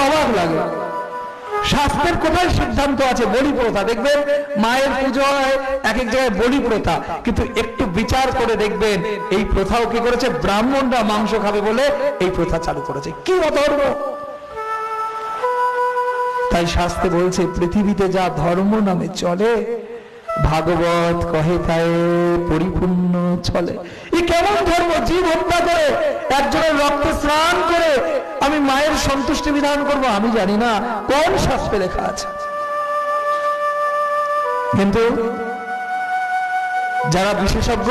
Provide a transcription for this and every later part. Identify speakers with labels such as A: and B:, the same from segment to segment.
A: অবাক লাগে, শাস্ত্রের কোথায় সিদ্ধান্ত আছে বলি প্রথা? দেখবেন মায়ের পুজো হয় এক এক জায়গায় বলি প্রথা, কিন্তু একটু বিচার করে দেখবেন এই প্রথাও কি করেছে? ব্রাহ্মণরা মাংস খাবে বলে এই প্রথা চালু করেছে। কি অধর্ম! তাই শাস্ত্রে বলছে পৃথিবীতে যা ধর্ম নামে চলে, ভাগবত কহে তাই পরিপূর্ণ চলে। এ কেমন ধর্ম? জীব হত্যা করে, একজনের রক্তে স্নান করে আমি মায়ের সন্তুষ্টি বিধান করব? আমি জানি না কোন শাস্ত্রে লেখা আছে। কিন্তু যারা বিশেষজ্ঞ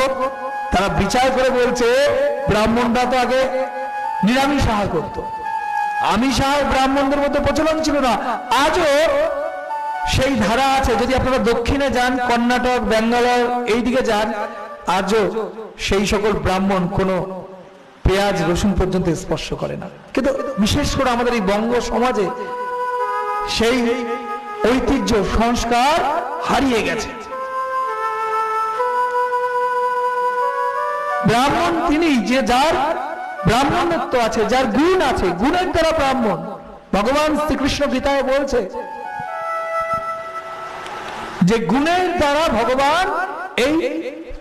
A: তারা বিচার করে বলছে ব্রাহ্মণরা তো আগে নিরামিষ আহার করত, আমিষ আহার ব্রাহ্মণদের মধ্যে প্রচলন ছিল না। আজও সেই ধারা আছে। যদি আপনারা দক্ষিণে যান, কর্ণাটক, ব্যাঙ্গালোর এইদিকে যান, আজও সেই সকল ব্রাহ্মণ কোনো পেঁয়াজ রসুন পর্যন্ত স্পর্শ করে না। কিন্তু বিশেষ করে আমাদের এই বঙ্গ সমাজে সেই ঐতিহ্য সংস্কার হারিয়ে গেছে। ব্রাহ্মণ তিনি যে যার ব্রাহ্মণত্ব আছে, যার গুণ আছে, গুণের দ্বারা ব্রাহ্মণ। ভগবান শ্রীকৃষ্ণ গীতায় বলছে যে গুণের দ্বারা ভগবান এই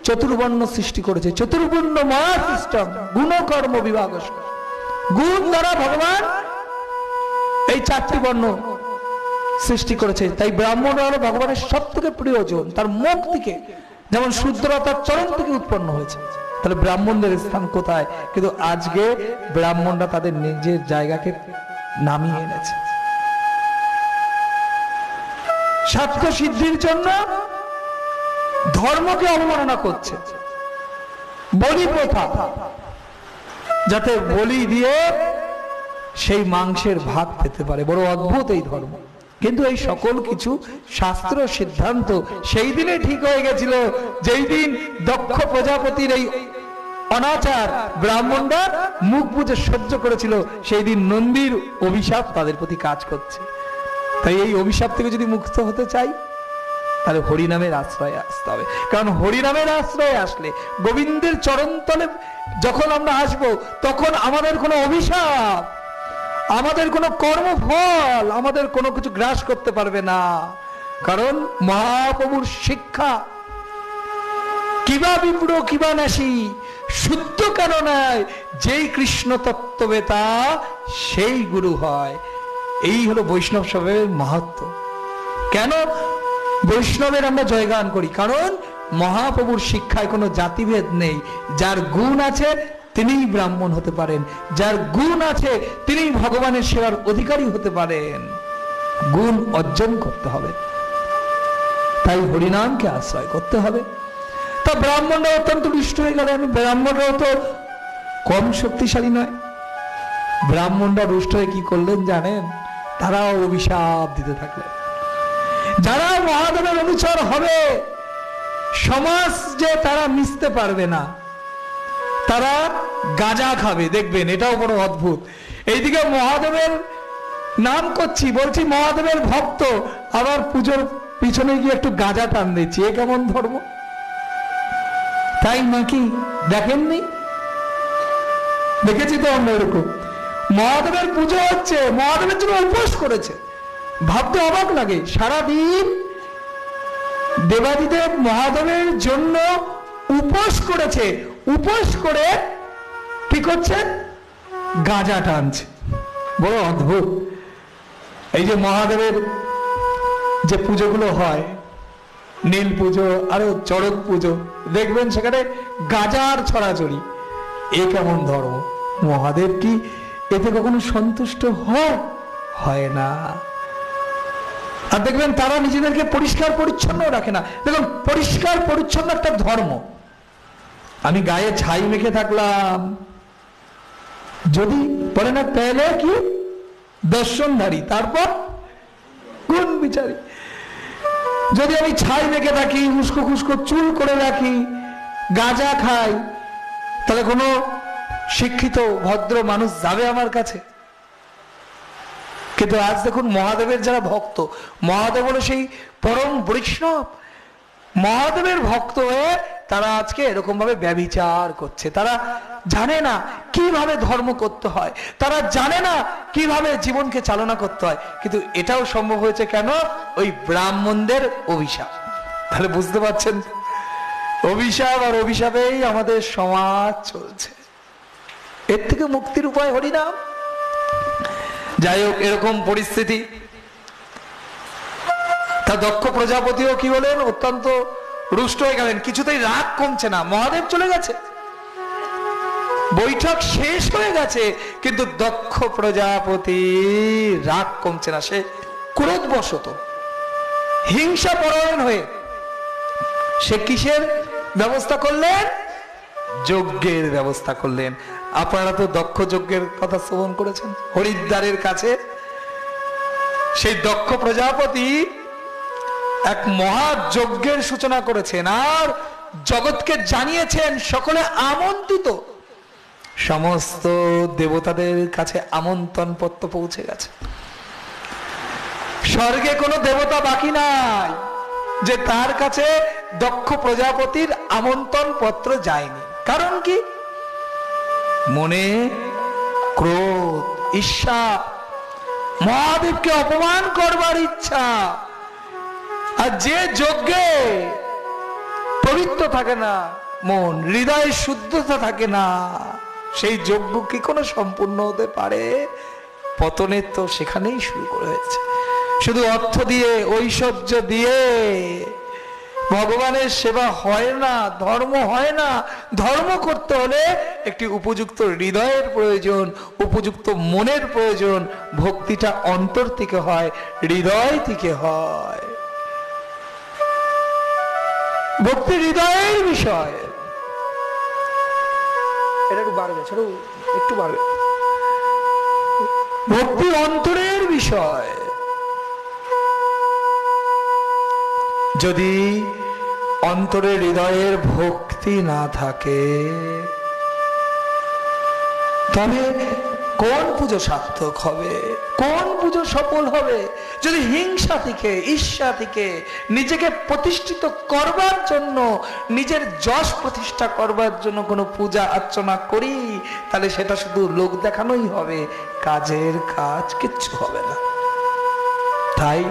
A: চতুর্বর্ণ সৃষ্টি করেছে। চতুর্বর্ণ মহা সিস্টেম, গুণ কর্ম বিভাগ। গুণ দ্বারা ভগবান এই চারটি বর্ণ সৃষ্টি করেছে। তাই ব্রাহ্মণরা হলো ভগবানের সব থেকে প্রিয়জন। তার মুখ থেকে যেমন শূদ্ররা তার চরণ থেকে উৎপন্ন হয়েছে, তাহলে ব্রাহ্মণদের স্থান কোথায়? কিন্তু আজকে ব্রাহ্মণরা তাদের নিজের জায়গাকে নামিয়ে এনেছে। স্বার্থ সিদ্ধির জন্য ধর্মকে অবমাননা করছে। বলি প্রথা, যাতে বলি দিয়ে সেই মাংসের ভাগ পেতে পারে। বড় অদ্ভুত এই ধর্ম। কিন্তু এই সকল কিছু শাস্ত্র সিদ্ধান্ত সেই দিনে ঠিক হয়ে গেছিল, যেই দিন দক্ষ প্রজাপতির এই অনাচার ব্রাহ্মণরা মুখ বুজে সহ্য করেছিল, সেই দিন নন্দীর অভিশাপ তাদের প্রতি কাজ করছে। তাই এই অভিশাপ থেকে যদি মুক্ত হতে চাই, তাহলে হরিনামের আশ্রয়ে আসতে হবে। কারণ হরিনামের আশ্রয়ে আসলে, গোবিন্দের চরণতলে যখন আমরা আসবো, তখন আমাদের কোনো অভিশাপ, আমাদের কোনো কর্মফল, আমাদের কোনো কিছু গ্রাস করতে পারবে না। কারণ মহাপ্রভুর শিক্ষা কিবা বিপ্র কিবা নাসি, শুদ্ধ কেন নয়, যেই কৃষ্ণ তত্ত্ববেতা সেই গুরু হয়। এই হলো বৈষ্ণব সবের মাহাত্ম্য। কেন বৈষ্ণবের আমরা জয়গান করি? কারণ মহাপ্রভুর শিক্ষায় কোনো জাতিভেদ নেই। যার গুণ আছে তিনিই ব্রাহ্মণ হতে পারেন, যার গুণ আছে তিনি ভগবানের সেবার অধিকারী হতে পারেন। গুণ অর্জন করতে হবে, তাই হরিনামকে আশ্রয় করতে হবে। তা ব্রাহ্মণরা অত্যন্ত দুষ্ট হয়ে গেলেন। ব্রাহ্মণরাও তো কম শক্তিশালী নয়। ব্রাহ্মণরা দুষ্ট হয়ে কি করলেন জানেন? তারাও অভিশাপ দিতে থাকলেন। যারা মহাদেবের অনুচর হবে, সমাজ যে তারা মিশতে পারবে না, তারা গাঁজা খাবে। দেখবেন এটাও বড় অদ্ভুত। এইদিকে মহাদেবের নাম করছি, বলছি মহাদেবের ভক্ত, আবার পুজোর পিছনে গিয়ে একটু গাঁজা টান দিচ্ছি। এ কেমন ধর্ম? তাই নাকি দেখেননি? দেখেছি তো আমরা এরকম। মহাদেবের পুজো হচ্ছে, মহাদেবের জন্য উপোস করেছে। ভাবতে অবাক লাগে, সারাদিন দেবাদিদেব মহাদেবের জন্য উপোস করেছে। উপোস করে কি করছে? গাঁজা টানছে। বড় অদ্ভুত। এই যে মহাদেবের যে পুজোগুলো হয়, নীল পুজো আরো চড়ক পুজো, দেখবেন সেখানে গাঁজার ছড়াছড়ি। এ কেমন ধর্ম? মহাদেব কি এতে কখনো সন্তুষ্ট হয় না। আর দেখবেন তারা নিজেদেরকে পরিষ্কার পরিচ্ছন্ন রাখে না। দেখুন, পরিষ্কার পরিচ্ছন্ন একটা ধর্ম। আমি গায়ে ছাই মেখে থাকলাম, যদি বলে না পেলে কি দর্শনধারী, তারপর গুণ বিচারী। যদি আমি ছাই মেখে থাকি, উস্কো খুস্কো চুল করে রাখি, গাঁজা খাই, তাহলে কোনো শিক্ষিত ভদ্র মানুষ যাবে আমার কাছে? কিন্তু আজ দেখুন মহাদেবের যারা ভক্ত, মহাদেব হলো সেই পরম বৈষ্ণব, মহাদেবের ভক্ত হয়ে তারা আজকে এরকম ভাবে ব্যভিচার করছে। তারা জানে না কিভাবে ধর্ম করতে হয়, তারা জানে না কিভাবে জীবনকে চালনা করতে হয়। কিন্তু এটাও সম্ভব হয়েছে কেন? ওই ব্রাহ্মণদের অভিশাপ। তাহলে বুঝতে পারছেন, অভিশাপ আর অভিশাপেই আমাদের সমাজ চলছে। এর থেকে মুক্তির উপায় হরিনাম। যাই হোক, এরকম পরিস্থিতি। তা দক্ষ প্রজাপতিও কি হলেন? অত্যন্ত রুষ্ট হয়ে গেলেন। কিছুতেই রাগ কমছে না। মহাদেব চলে গেছে, বৈঠক শেষ হয়ে গেছে, কিন্তু দক্ষ প্রজাপতি রাগ কমছে না। সে ক্রোধবশত, হিংসা পরায়ণ হয়ে সে কিসের ব্যবস্থা করলেন? যজ্ঞের ব্যবস্থা করলেন। আপনারা তো দক্ষ যজ্ঞের কথা শ্রবণ করেছেন। হরিদ্বারের কাছে সেই দক্ষ প্রজাপতি এক মহাযজ্ঞের সূচনা করেছেন আর জগৎকে জানিয়েছেন, সকলে আমন্ত্রিত। সমস্ত দেবতাদের কাছে আমন্ত্রণ পত্র পৌঁছে গেছে। স্বর্গে কোনো দেবতা বাকি নাই যে তার কাছে দক্ষ প্রজাপতির আমন্ত্রণ পত্র যায়নি। কারণ কি? মনে ক্রোধ, ঈর্ষা, মহাদেবকে অপমান করবার ইচ্ছা। আর যে যজ্ঞে পবিত্র থাকে না মন, হৃদয়ে শুদ্ধতা থাকে না, সেই যজ্ঞ কি কোনো সম্পূর্ণ হতে পারে? পতনের তো সেখানেই শুরু করে হয়েছে। শুধু অর্থ দিয়ে, ঐশ্বর্য দিয়ে ভগবানের সেবা হয় না, ধর্ম হয় না। ধর্ম করতে হলে একটি উপযুক্ত হৃদয়ের প্রয়োজন, উপযুক্ত মনের প্রয়োজন। ভক্তিটা অন্তর থেকে হয়, হৃদয় থেকে হয়। ভক্তি হৃদয়ের বিষয়। এটা একটু বাড়বে, ছোট একটু বাড়বে। ভক্তি অন্তরের বিষয়। যদি অন্তরে হৃদয়ের ভক্তি না থাকে তবে কোন পুজো সার্থক হবে? কোন পুজো সফল হবে? যদি হিংসা থেকে, ঈর্ষা থেকে নিজেকে প্রতিষ্ঠিত করবার জন্য, নিজের যশ প্রতিষ্ঠা করবার জন্য কোনো পূজা অর্চনা করি, তাহলে সেটা শুধু লোক দেখানোই হবে, কাজের কাজ কিচ্ছু হবে না। তাই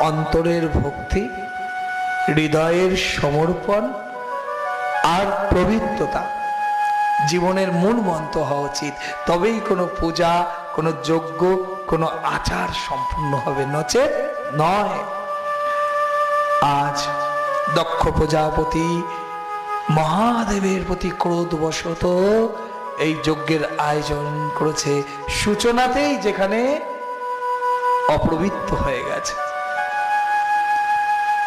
A: অন্তরের ভক্তি, হৃদয়ের সমর্পণ আর পবিত্রতা জীবনের মূল মন্ত্র হওয়া উচিত। তবেই কোনো পূজা, কোনো যজ্ঞ, কোনো আচার সম্পূর্ণ হবে, নচেত নয়। আজ দক্ষ প্রজাপতি মহাদেবের প্রতি ক্রোধবশত এই যজ্ঞের আয়োজন করেছে। সূচনাতেই যেখানে অপবিত্র হয়ে গেছে।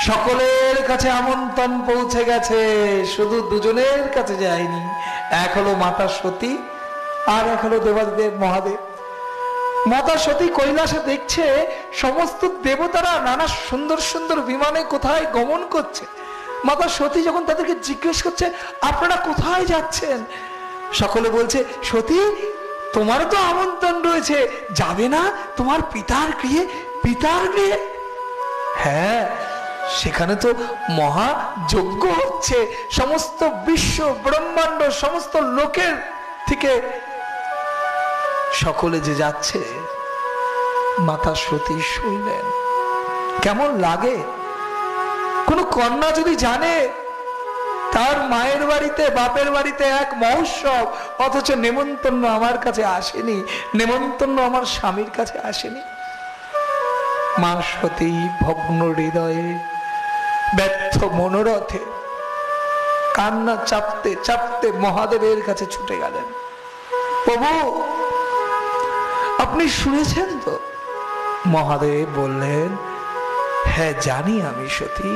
A: সকলের কাছে আমন্ত্রণ পৌঁছে গেছে, শুধু দুজনের কাছে যায়নি। এক হলো মাতা সতী আর এক হলো দেবাদেব মহাদেব। মাতা সতী কৈলাসে দেখছে সমস্ত দেবতারা নানা সুন্দর সুন্দর বিমানে কোথায় গমন করছে। মাতা সতী যখন তাদেরকে জিজ্ঞেস করছে, আপনারা কোথায় যাচ্ছেন? সকলে বলছে, সতী তোমারও তো আমন্ত্রণ রয়েছে, যাবে না তোমার পিতার গৃহে? পিতার গৃহে? হ্যাঁ, সেখানে তো মহাযজ্ঞ হচ্ছে। সমস্ত বিশ্ব ব্রহ্মাণ্ড, সমস্ত লোকের থেকে সকলে যে যাচ্ছে। মাতা সতী শুনলেন। কেমন লাগে? কোন কন্যা যদি জানে তার মায়ের বাড়িতে, বাপের বাড়িতে এক মহোৎসব, অথচ নেমন্তন্ন আমার কাছে আসেনি, নেমন্তন্ন আমার স্বামীর কাছে আসেনি। মা সতী ভগ্ন হৃদয়ে, ব্যর্থ মনোরথে কান্না চাপতে চাপতে মহাদেবের কাছে ছুটে গেলেন। প্রভু, আপনি শুনেছেন তো? মহাদেব বললেন, হ্যাঁ জানি আমি সতী।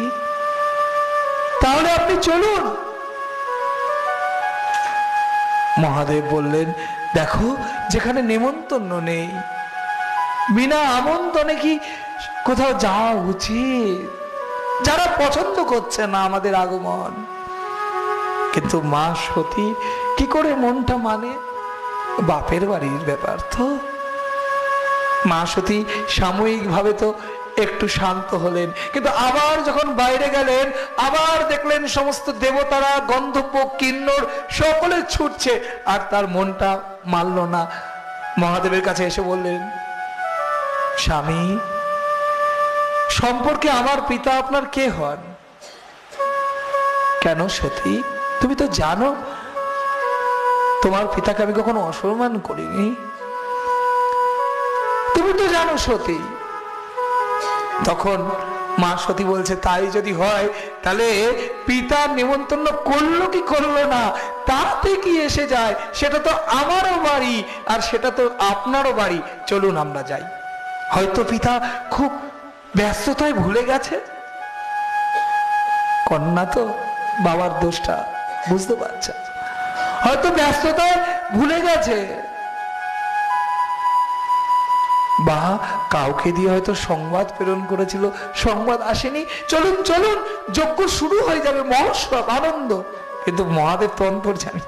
A: তাহলে আপনি চলুন। মহাদেব বললেন, দেখো যেখানে নেমন্তন্ন নেই, বিনা আমন্ত্রণে কি কোথাও যাওয়া উচিত? যারা পছন্দ করছে না আমাদের আগমন। কিন্তু মা সতী কি করে মনটা মানে? বাপের বাড়ির ব্যাপার তো। মা সতী সাময়িক ভাবে তো একটু শান্ত হলেন। কিন্তু আবার যখন বাইরে গেলেন, আবার দেখলেন সমস্ত দেবতারা, গন্ধর্ব, কিন্নর সকলে ছুটছে, আর তার মনটা মানল না। মহাদেবের কাছে এসে বললেন, স্বামী, সম্পর্কে আমার পিতা আপনার কে হন? কেন সতী, তুমি তো জানো তোমার পিতাকে আমি কখনো অসম্মান করিনি, তুমি তো জানো সতী। তখন মা সতী বলছে, তাই যদি হয় তাহলে পিতার নিমন্ত্রণ করলো কি করলো না তাতে কি এসে যায়, সেটা তো আমারও বাড়ি আর সেটা তো আপনারও বাড়ি, চলুন আমরা যাই। হয়তো পিতা খুব ব্যস্ততায় ভুলে গেছে। কন্যা তো বাবার দোষটা বুঝতে পারছে, হয়তো ব্যস্ততায় ভুলে গেছে, বা কাউকে দিয়ে হয়তো সংবাদ প্রেরণ করেছিল, সংবাদ আসেনি, চলুন চলুন যজ্ঞ শুরু হয়ে যাবে, মহোৎসব, আনন্দ। কিন্তু মহাদেব তো অন্তর্জামী,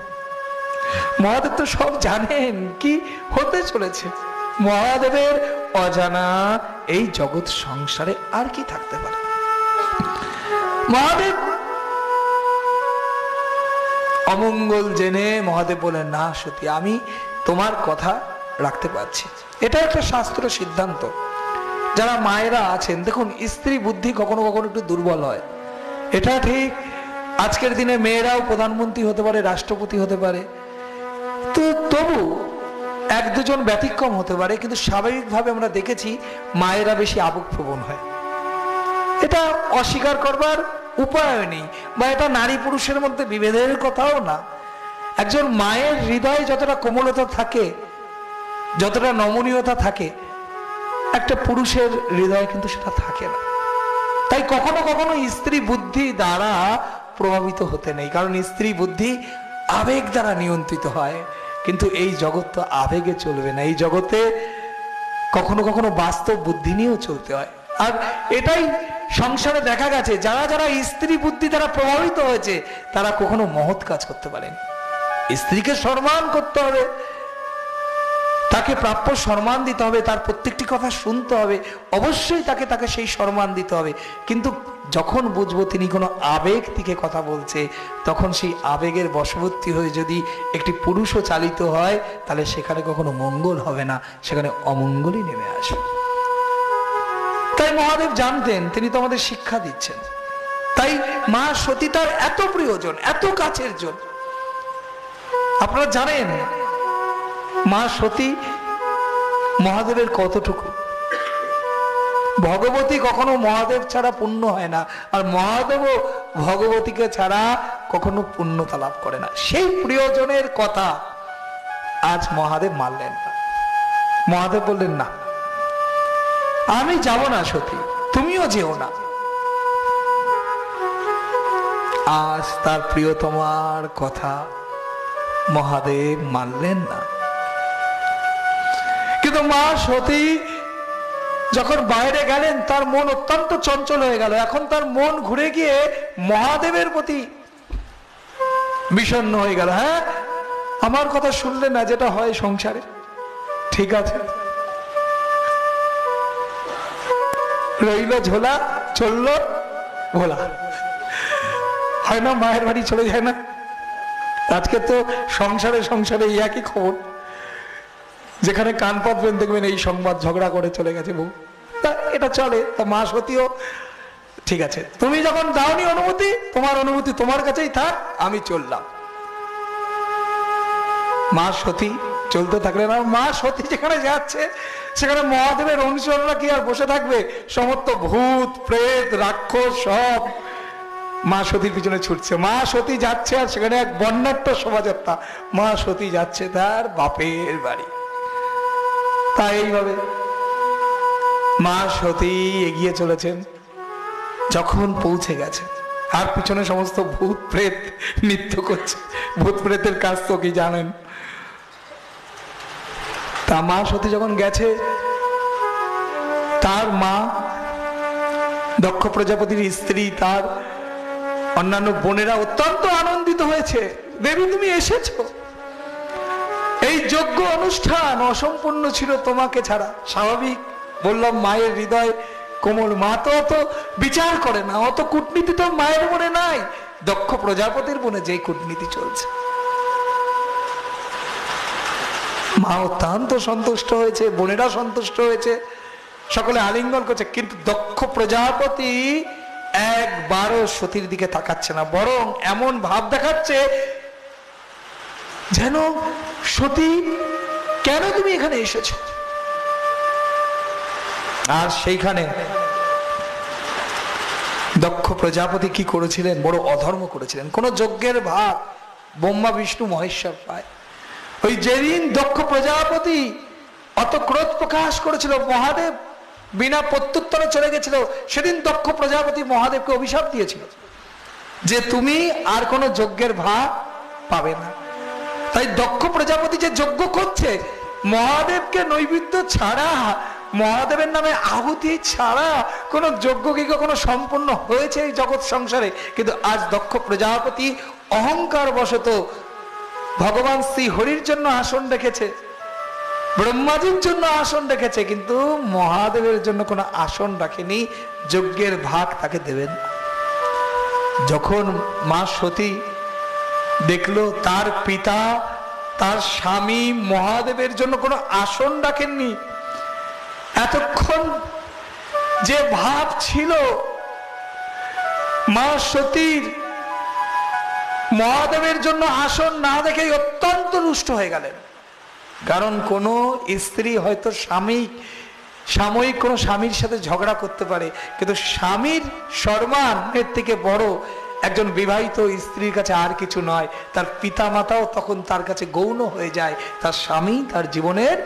A: মহাদেব তো সব জানেন কি হতে চলেছে। মহাদেবের অজানা এই জগৎ সংসারে আর কি থাকতে পারে। মহাদেব অমঙ্গল জেনে মহাদেব বলেন, না সত্যি আমি তোমার কথা রাখতে পারছি। এটা একটা শাস্ত্র সিদ্ধান্ত। যারা মায়েরা আছেন, দেখুন স্ত্রী বুদ্ধি কখনো কখনো একটু দুর্বল হয়, এটা ঠিক। আজকের দিনে মেয়েরাও প্রধানমন্ত্রী হতে পারে, রাষ্ট্রপতি হতে পারে, তো তবু এক দুজন ব্যতিক্রম হতে পারে, কিন্তু স্বাভাবিকভাবে আমরা দেখেছি মায়েরা বেশি আবেগপ্রবণ হয়। এটা অস্বীকার করবার উপায় নেই, বা এটা নারী পুরুষের মধ্যে বিভেদের কথাও না। একজন মায়ের হৃদয়ে যতটা কোমলতা থাকে, যতটা নমনীয়তা থাকে, একটা পুরুষের হৃদয়ে কিন্তু সেটা থাকে না। তাই কখনো কখনো স্ত্রী বুদ্ধি দ্বারা প্রভাবিত হতে নেই, কারণ স্ত্রী বুদ্ধি আবেগ দ্বারা নিয়ন্ত্রিত হয়। কিন্তু এই জগৎ তো আবেগে চলবে না, এই জগতে কখনো কখনো বাস্তব বুদ্ধি নিয়েও চলতে হয়। আর এটাই সংসারে দেখা গেছে, যারা যারা স্ত্রী বুদ্ধি দ্বারা প্রভাবিত হয়েছে তারা কখনো মহৎ কাজ করতে পারেনি। স্ত্রীকে সম্মান করতে হবে, তাকে প্রাপ্য সম্মান দিতে হবে, তার প্রত্যেকটি কথা শুনতে হবে, অবশ্যই তাকে সেই সম্মান দিতে হবে। কিন্তু যখন বুঝবো তিনি কোনো আবেগ থেকে কথা বলছে, তখন সেই আবেগের বশবর্তী হয়ে যদি একটি পুরুষও চালিত হয়, তাহলে সেখানে কখনো মঙ্গল হবে না, সেখানে অমঙ্গলই নেমে আসবে। তাই মহাদেব জানতেন, তিনি তো আমাদের শিক্ষা দিচ্ছেন। তাই মা সতী তার এত প্রিয়জন, এত কাছের জন। আপনারা জানেন মা সতী মহাদেবের কতটুকু। ভগবতী কখনো মহাদেব ছাড়া পূর্ণ হয় না, আর মহাদেবও ভগবতীকে ছাড়া কখনো পূর্ণতা লাভ করে না। সেই প্রিয়জনের কথা আজ মহাদেব মানলেন না। মহাদেব বললেন, না আমি যাব না সতী, তুমিও যেও না। আজ তার প্রিয়তমার কথা মহাদেব মানলেন না। কিন্তু মা সতী যখন বাইরে গেলেন, তার মন অত্যন্ত চঞ্চল হয়ে গেল। এখন তার মন ঘুরে গিয়ে মহাদেবের প্রতি বিষণ্ণ হয়ে গেল। হ্যাঁ, আমার কথা শুনলে না, যেটা হয় সংসারে, ঠিক আছে, রইল ঝোলা, চললো ভোলা, হয় না, মায়ের বাড়ি চলে যায় না। আজকে তো সংসারে সংসারে একই খবর, যেখানে কান পাতবেন দেখবেন এই সংবাদ, ঝগড়া করে চলে গেছে বউ। তা এটা চলে। তা মা সতীও ঠিক আছে, তুমি যখন দাওনি অনুমতি, তোমার অনুমতি তোমার কাছেই থাক, আমি চললাম। মা সতী চলতে থাকলেন। আর মা সতী যেখানে যাচ্ছে সেখানে মহাদেবের অনুচররা কি আর বসে থাকবে? সমস্ত ভূত প্রেত রাক্ষস সব মা সতীর পিছনে ছুটছে। মা সতী যাচ্ছে, আর সেখানে এক বর্ণাঢ্য শোভাযাত্রা। মা সতী যাচ্ছে তার বাপের বাড়ি। তাই এইভাবে মা সতী এগিয়ে চলেছেন। যখন পৌঁছে গেছে, আর পিছনে সমস্ত ভূত প্রেত নৃত্য করছে। ভূত প্রেতের কাজ তো কি জানেন। তা মা সতী যখন গেছে, তার মা দক্ষ প্রজাপতির স্ত্রী, তার অন্যান্য বোনেরা অত্যন্ত আনন্দিত হয়েছে। দেবী তুমি এসেছো, এই যজ্ঞ অনুষ্ঠান অসম্পূর্ণ ছিল তোমাকে ছাড়া। স্বাভাবিক, বললাম মায়ের হৃদয় কোমল মা তো অত বিচার করে না, অত কূটনীতি তো মায়ের মনে নাই। দক্ষ প্রজাপতির মনে যেই কূটনীতি চলছে, মা অত্যন্ত সন্তুষ্ট হয়েছে, বোনেরা সন্তুষ্ট হয়েছে, সকলে আলিঙ্গন করছে। কিন্তু দক্ষ প্রজাপতি একবারও সতীর দিকে তাকাচ্ছে না, বরং এমন ভাব দেখাচ্ছে যেন সতী কেন তুমি এখানে এসেছো। আর সেইখানে দক্ষ প্রজাপতি কি করেছিলেন, বড় অধর্ম করেছিলেন। কোন যজ্ঞের ভাগ ব্রহ্মা বিষ্ণু মহেশ্বর পায়। ওই যেদিন দক্ষ প্রজাপতি অত ক্রোধ প্রকাশ করেছিল, মহাদেব বিনা প্রত্যুত্তরে চলে গেছিল, সেদিন দক্ষ প্রজাপতি মহাদেবকে অভিশাপ দিয়েছিল যে তুমি আর কোন যজ্ঞের ভাগ পাবে না। তাই দক্ষ প্রজাপতি যে যজ্ঞ করছে, মহাদেবকে নৈবেদ্য ছাড়া, মহাদেবের নামে আহুতি ছাড়া কোন যজ্ঞ কি কখনো সম্পূর্ণ হয়েছে এই জগৎ সংসারে? কিন্তু আজ দক্ষ প্রজাপতি অহংকার বশত ভগবান শ্রী হরির জন্য আসন রেখেছে, ব্রহ্মাজির জন্য আসন রেখেছে, কিন্তু মহাদেবের জন্য কোনো আসন রাখেনি, যজ্ঞের ভাগ তাকে দেবেন। যখন মা সতী দেখলো তার পিতা, তার স্বামী মহাদেবের জন্য কোনো আসন রাখেননি, এতক্ষণ যে ভাব ছিল মা সতীর মহাদেবের জন্য আসন না দেখে অত্যন্ত রুষ্ট হয়ে গেলেন। কারণ কোন স্ত্রী হয়তো সাময়িক কোন স্বামীর সাথে ঝগড়া করতে পারে, কিন্তু স্বামীর সম্মানের থেকে বড় একজন বিবাহিত স্ত্রীর কাছে আর কিছু নয়। তার পিতা মাতাও তখন তার কাছে গৌণ হয়ে যায়, তার স্বামী তার জীবনের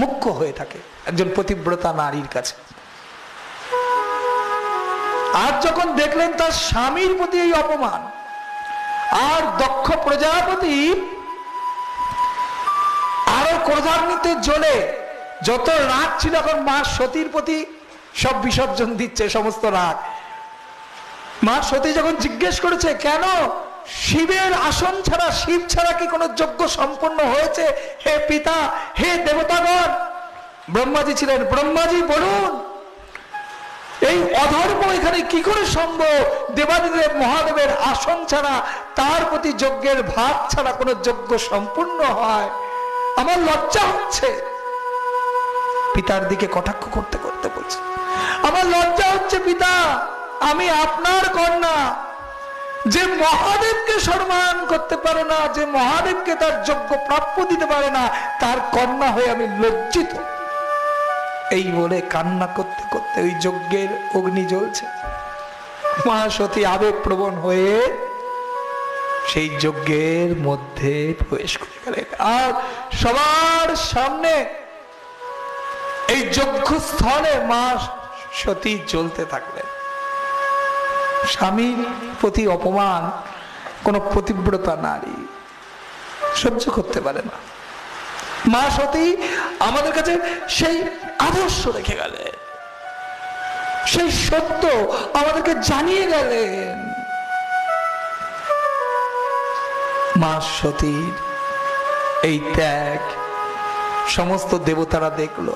A: মুখ্য হয়ে থাকে একজন পতিব্রতা নারীর কাছে। আর যখন দেখলেন তার স্বামীর প্রতি এই অপমান, আর দক্ষ প্রজাপতি আরো ক্রোধান্বিতে জ্বলে যত রাগ ছিল এখন মা সতীর প্রতি সব বিসর্জন দিচ্ছে সমস্ত রাগ। মা সতী যখন জিজ্ঞেস করেছে কেন শিবের আসন ছাড়া, শিব ছাড়া কি কোনো যজ্ঞ সম্পন্ন হয়েছে? হে পিতা, হে দেবতাগণ, ব্রহ্মাজি ছিলেন, ব্রহ্মাজি বলুন এই অধর্ম এখানে কি করে সম্ভব? দেবাদিদেব মহাদেবের আসন ছাড়া, তার প্রতি যজ্ঞের ভাগ ছাড়া কোনো যজ্ঞ সম্পূর্ণ হয়? আমার লজ্জা হচ্ছে। পিতার দিকে কটাক্ষ করতে করতে বলছে, আমার লজ্জা হচ্ছে পিতা, আমি আপনার কন্যা, যে মহাদেবকে সম্মান করতে পারে না, যে মহাদেবকে তার যোগ্য প্রাপ্য দিতে পারে না, তার কন্যা হয়ে আমি লজ্জিত। এই বলে কান্না করতে করতে ওই যজ্ঞের অগ্নি জ্বলছে, মা সতী আবেগপ্রবণ হয়ে সেই যজ্ঞের মধ্যে প্রবেশ করে গেলেন। আর সবার সামনে এই যজ্ঞস্থলে মা সতী জ্বলতে থাকলেন। স্বামীর প্রতি অপমান কোন পতিব্রতা নারী সহ্য করতে পারে না। মা সতী আমাদের কাছে সেই আদর্শ রেখে গেলেন, সেই সত্য আমাদেরকে জানিয়ে গেলেন। মা সতীর এই ত্যাগ সমস্ত দেবতারা দেখলো,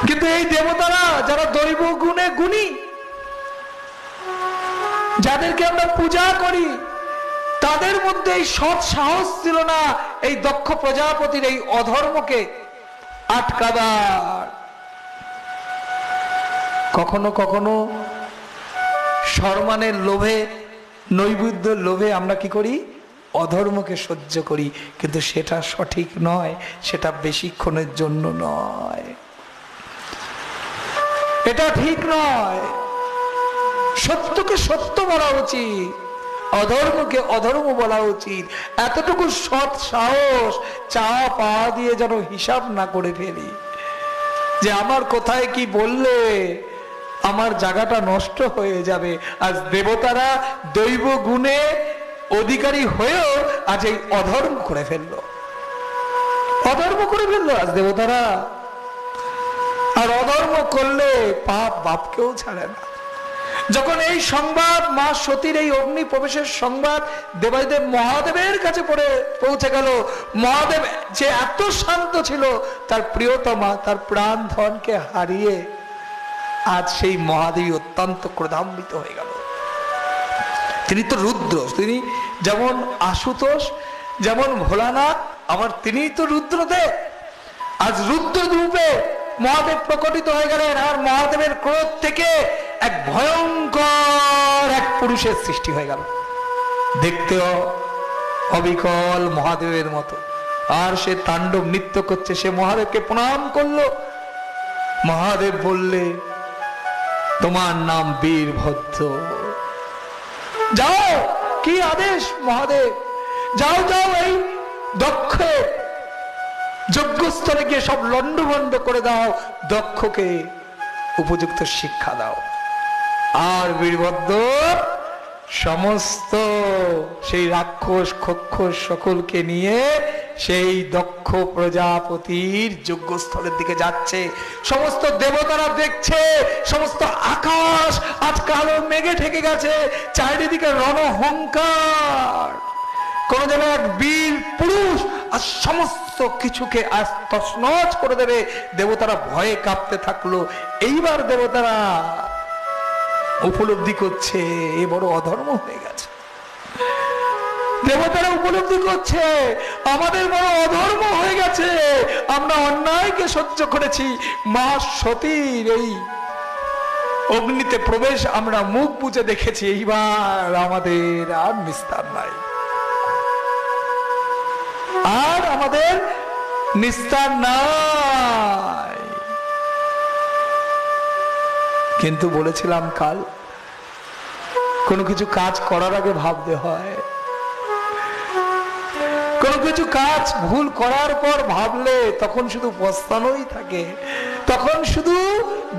A: কিন্তু এই দেবতারা যারা দৈব গুণে গুণী, যাদেরকে আমরা পূজা করি, তাদের মধ্যে এই সৎ সাহস ছিল না এই দক্ষ প্রজাপতির এই অধর্মকে আটকাবার। কখনো কখনো সম্মানের লোভে, নৈবেদ্যের লোভে আমরা কি করি? অধর্মকে সহ্য করি, কিন্তু সেটা সঠিক নয়, সেটা বেশিক্ষণের জন্য নয়, এটা ঠিক নয়। সত্যকে সত্য বলা উচিত, অধর্মকে অধর্ম বলা উচিত। এতটুকু সৎ সাহস চাওয়া পাওয়া দিয়ে যেন হিসাব না করে ফেলি যে আমার কোথায় কি বললে আমার জায়গাটা নষ্ট হয়ে যাবে। আজ দেবতারা দৈব গুণে অধিকারী হয়েও আজ এই অধর্ম করে ফেললো, অধর্ম করে ফেললো আজ দেবতারা। আর অধর্ম করলে পাপ বাপকেও ছাড়ে না। যখন এই সংবাদ, মা সতীর এই অগ্নি প্রবেশের সংবাদ দেবাদিদেব মহাদেবের কাছে পৌঁছে গেল, মহাদেব যে এত শান্ত ছিল, তার প্রিয়তমা, তার প্রাণ ধনকে হারিয়ে আজ সেই মহাদেবী অত্যন্ত ক্রোধান্বিত হয়ে গেল। তিনি তো রুদ্র, তিনি যেমন আশুতোষ, যেমন ভোলানাথ, আবার তিনি তো রুদ্রদেব। আজ রুদ্র রূপে মহাদেব প্রকটিত হয়ে গেলেন, আর মহাদেবের ক্রোধ থেকে এক ভয়ঙ্কর এক পুরুষের সৃষ্টি হয়ে গেল, দেখতেও অবিকল মহাদেবের মতো। আর সে তাণ্ডব নৃত্য করছে, সে মহাদেবকে প্রণাম করলো। মহাদেব বললে, তোমার নাম বীরভদ্র। যাও, কি আদেশ মহাদেব? যাও যাও, এই দক্ষ যজ্ঞস্থলে গিয়ে সব লন্ডভন্ড করে দাও, দক্ষকে উপযুক্ত শিক্ষা দাও। আর বীরভদ্র সমস্ত সেই রাক্ষস খক্ষস সকলকে নিয়ে সেই দক্ষ প্রজাপতির যজ্ঞস্থলের দিকে যাচ্ছে। সমস্ত দেবতারা দেখছে, সমস্ত আকাশ আজ কালো মেঘে ঢেকে গেছে, চারিদিকে রণহংকার। কোন জায়গায় এক বীর পুরুষ আর সমস্ত কিছুকে আজ তছনছ করে দেবে। দেবতারা ভয়ে কাঁপতে থাকলো। এইবার দেবতারা উপলব্ধি করছে এ বড় অধর্ম হয়ে গেছে। দেবতারা উপলব্ধি করছে আমাদের বড় অধর্ম হয়ে গেছে, আমরা অন্যায়কে সহ্য করেছি। মা সতীর এই অগ্নিতে প্রবেশ আমরা মুখ বুজে দেখেছি, এইবার আমাদের আর নিস্তার নাই, আর আমাদের নিস্তার নাই। কিন্তু বলেছিলাম কাল, কোনো কিছু কাজ করার আগে ভাবতে হয়। কোনো কিছু কাজ ভুল করার পর ভাবলে তখন শুধু পস্তানোই থাকে, তখন শুধু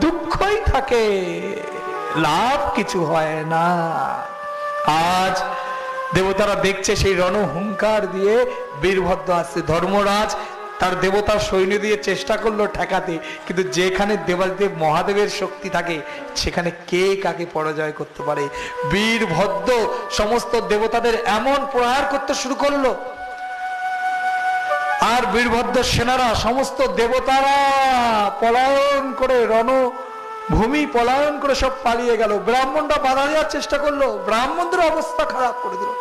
A: দুঃখই থাকে, লাভ কিছু হয় না। আজ দেবতারা দেখছে সেই রণহুঙ্কার দিয়ে বীরভদ্র আসছে। ধর্মরাজ তার দেবতার সৈন্য দিয়ে চেষ্টা করলো ঠেকাতে, কিন্তু যেখানে দেবাদেব মহাদেবের শক্তি থাকে সেখানে কে কাকে পরাজয় করতে পারে। বীরভদ্র সমস্ত দেবতাদের এমন প্রহার করতে শুরু করলো, আর বীরভদ্র সেনারা সমস্ত দেবতারা পলায়ন করে, রণভূমি পলায়ন করে সব পালিয়ে গেল। ব্রাহ্মণরা বাধা দেওয়ার চেষ্টা করলো, ব্রাহ্মণদের অবস্থা খারাপ করে দিল।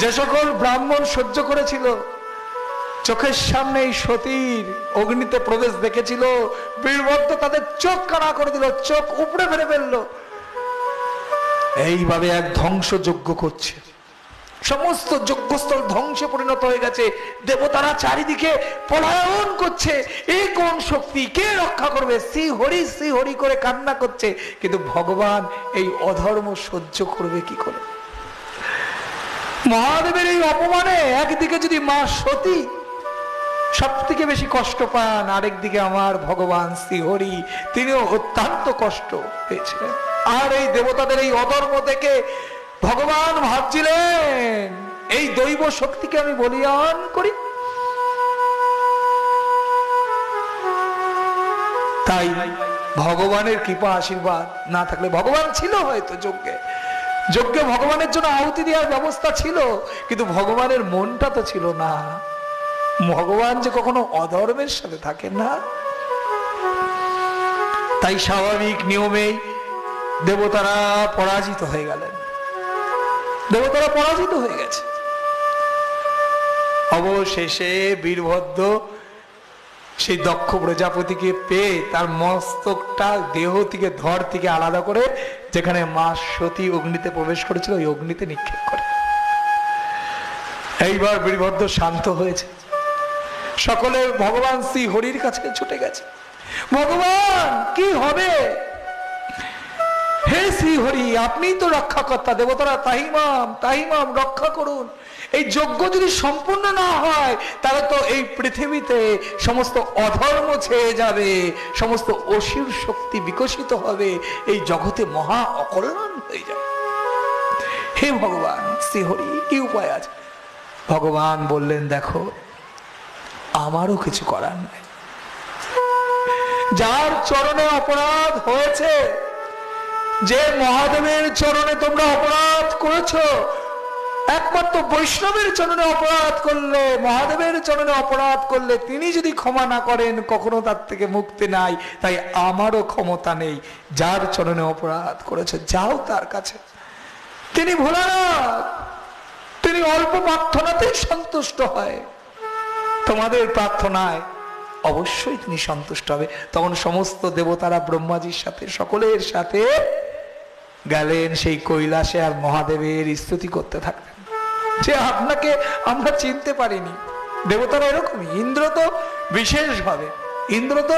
A: যে সকল ব্রাহ্মণ সহ্য করেছিল, চোখের সামনে এই সতীর অগ্নিতে প্রবেশ দেখেছিল, বীরভদ্র তাদের চোখ কানা করে দিল, চোখ উপড়ে ফেলে ফেললো। এইভাবে এক ধ্বংসযজ্ঞ করছে, সমস্ত যজ্ঞস্থল ধ্বংসে পরিণত হয়ে গেছে। দেবতারা চারিদিকে পলায়ন করছে, এই কোন শক্তি, কে রক্ষা করবে? শ্রী হরি করে কান্না করছে। কিন্তু ভগবান এই অধর্ম সহ্য করবে কি করে? মহাদেবের এই অপমানে একদিকে যদি মা সতী সব থেকে বেশি কষ্ট পান, আরেকদিকে আমার ভগবান শ্রীহরি তিনিও অত্যন্ত কষ্ট পেয়েছিলেন। আর এই দেবতাদের এই অধর্ম দেখে ভগবান ভাবছিলেন এই দৈব শক্তিকে আমি বলিয়ান করি। তাই ভগবানের কৃপা আশীর্বাদ না থাকলে, ভগবান ছিল হয়তো যজ্ঞে ভগবানের জন্য আহুতি দেওয়ার ব্যবস্থা ছিল, কিন্তু ভগবানের মনটা তো ছিল না। ভগবান যে কখনো অধর্মের সাথে থাকেন না। তাই স্বাভাবিক নিয়মেই দেবতারা পরাজিত হয়ে গেলেন, দেবতারা পরাজিত হয়ে গেছে। অবশেষে বীরভদ্র সেই দক্ষ প্রজাপতিকে পেয়ে তার মস্তকটা দেহ থেকে, ধর থেকে আলাদা করে যেখানে মা সতী অগ্নিতে প্রবেশ করেছিল ওই অগ্নিতে নিক্ষেপ করে। এইবার বীরভদ্র শান্ত হয়েছে, সকলে ভগবান শ্রী হরির কাছে ছুটে গেছে। ভগবান কি হবে? হে শ্রী হরি, আপনি তো রক্ষাকর্তা, দেবতারা তাহিমাম রক্ষা করুন। এই যজ্ঞ যদি সম্পূর্ণ না হয় তাহলে তো এই পৃথিবীতে সমস্ত অধর্ম ছেয়ে যাবে, সমস্ত অসুর শক্তি বিকশিত হবে, এই জগতে মহা অকল্যাণ হয়ে যাবে। হে ভগবান শ্রী হরি, কি উপায় আছে? ভগবান বললেন, দেখো আমারও কিছু করার নাই। যার চরণে অপরাধ হয়েছে, যে মহাদেবের চরণে তোমরা অপরাধ করেছো, একমাত্র বৈষ্ণবের চরণে অপরাধ করলে, মহাদেবের চরণে অপরাধ করলে তিনি যদি ক্ষমা না করেন কখনো তার থেকে মুক্তি নাই। তাই আমারও ক্ষমতা নেই, যার চরণে অপরাধ করেছে যাও তার কাছে। তিনি ভোলানাথ, তিনি অল্প প্রার্থনাতেই সন্তুষ্ট হয়, তোমাদের প্রার্থনায় অবশ্যই তিনি সন্তুষ্ট হবে। তখন সমস্ত দেবতারা ব্রহ্মাজির সাথে সকলের সাথে গেলেন সেই কৈলাসে, আর মহাদেবের স্তুতি করতে থাকলেন যে আপনাকে আমরা চিনতে পারিনি। দেবতারা এরকমই, ইন্দ্র তো বিশেষভাবে, ইন্দ্র তো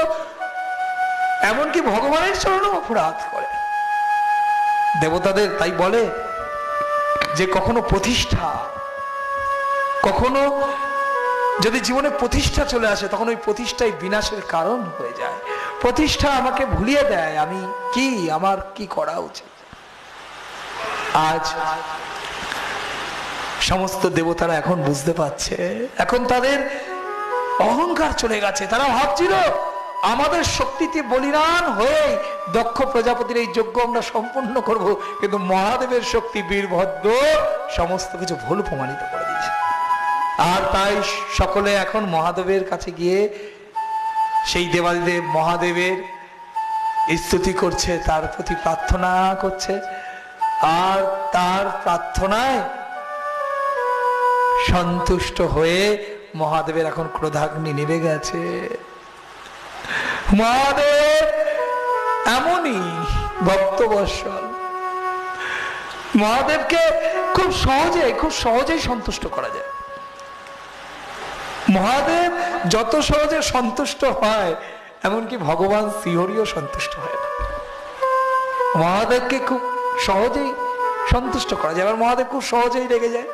A: এমনকি ভগবানের চরণে অপরাধ করে দেবতাদের। তাই বলে যে কখনো প্রতিষ্ঠা, কখনো যদি জীবনে প্রতিষ্ঠা চলে আসে তখন ওই প্রতিষ্ঠাই বিনাশের কারণ হয়ে যায়। প্রতিষ্ঠা আমাকে ভুলিয়ে দেয় আমি কি, আমার কি করা উচিত। আজ সমস্ত দেবতারা এখন বুঝতে পারছে, এখন তাদের অহংকার চলে গেছে। তারা ভাবছিল আমাদের শক্তিতে বলিদান হয়ে দক্ষ প্রজাপতির এই যজ্ঞ আমরা সম্পূর্ণ করব, কিন্তু মহাদেবের শক্তি বীরভদ্র সমস্ত কিছু ভুল প্রমাণিত করে দিয়েছে। আর তাই সকলে এখন মহাদেবের কাছে গিয়ে সেই দেবাদিদেব মহাদেবের স্তুতি করছে, তার প্রতি প্রার্থনা করছে। আর তার প্রার্থনায় সন্তুষ্ট হয়ে মহাদেবের এখন ক্রোধাগ্নি নিভে গেছে। মহাদেব এমনই ভক্তবৎসল, মহাদেবকে খুব সহজেই সন্তুষ্ট করা যায়। মহাদেব যত সহজে সন্তুষ্ট হয় এমনকি ভগবান শ্রীহরিও সন্তুষ্ট হয় না। মহাদেবকে খুব সহজেই সন্তুষ্ট করা যায়, আবার মহাদেব খুব সহজেই রেগে যায়।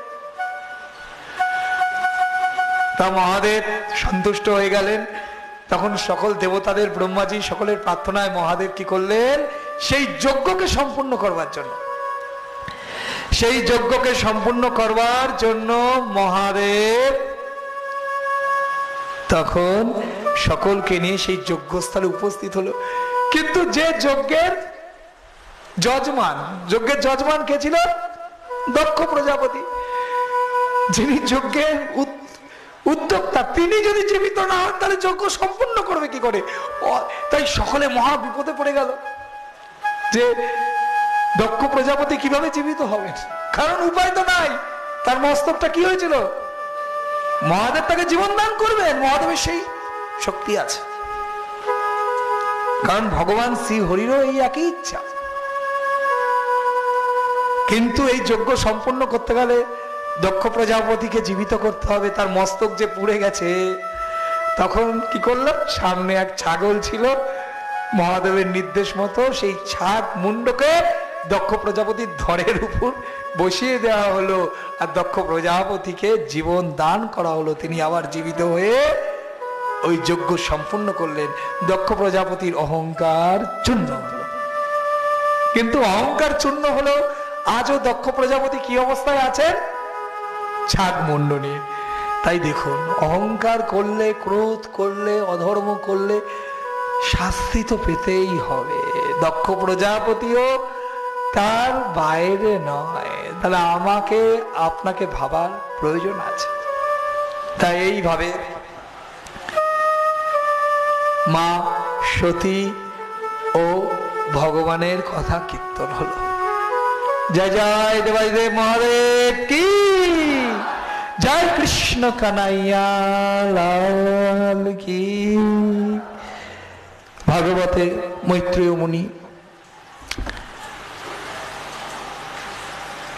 A: তা মহাদেব সন্তুষ্ট হয়ে গেলেন। তখন সকল দেবতাদের, ব্রহ্মাজি সকলের প্রার্থনায় মহাদেব কি করলেন, সেই যজ্ঞকে সম্পূর্ণ করবার জন্য, সেই যজ্ঞকে সম্পূর্ণ করবার জন্য মহাদেব তখন সকলকে নিয়ে সেই যজ্ঞস্থলে উপস্থিত হলো। কিন্তু যে যজ্ঞের যজমান কে ছিল? দক্ষ প্রজাপতি, যিনি যজ্ঞের উদ্যোক্তা। তিনি যদি জীবিত না হন তাহলে যজ্ঞ সম্পূর্ণ করবে কি করে? তাই সকলে মহা বিপদে পড়ে গেল যে দক্ষ প্রজাপতি কিভাবে জীবিত হবেন, কারণ উপায় তো নাই। তার মস্তকটা কি হয়েছিল? মহাদেব তাকে জীবন দান করবেন, মহাদেবের সেই শক্তি আছে, কারণ ভগবান শ্রী হরিরও এই একই ইচ্ছা। কিন্তু এই যজ্ঞ সম্পূর্ণ করতে গেলে দক্ষ প্রজাপতিকে জীবিত করতে হবে, তার মস্তক যে পুড়ে গেছে। তখন কি করলো, সামনে এক ছাগল ছিল, মহাদেবের নির্দেশ মতো সেই ছাগ মুন্ডকে দক্ষ প্রজাপতির ধরের উপর বসিয়ে দেওয়া হলো, আর দক্ষ প্রজাপতিকে জীবন দান করা হলো। তিনি আবার জীবিত হয়ে ওই যজ্ঞ সম্পূর্ণ করলেন। দক্ষ প্রজাপতির অহংকার চূর্ণ হলো। কিন্তু অহংকার চূর্ণ হলো, আজও দক্ষ প্রজাপতি কি অবস্থায় আছেন? ছাগ মুন্ড নিয়ে। তাই দেখুন, অহংকার করলে, ক্রোধ করলে, অধর্ম করলে শাস্তি তো পেতেই হবে। দক্ষ প্রজাপতিও তার বাইরে নয়, তাহলে আমাকে আপনাকে ভাবার প্রয়োজন আছে। তাই এইভাবে মা সতী ও ভগবানের কথা কীর্তন হলো। জয় জয় দেবাদিদেব মহাদেব কি জয়, কৃষ্ণ কানাইয়া লাল কি। ভাগবতে মৈত্রেয় মুনি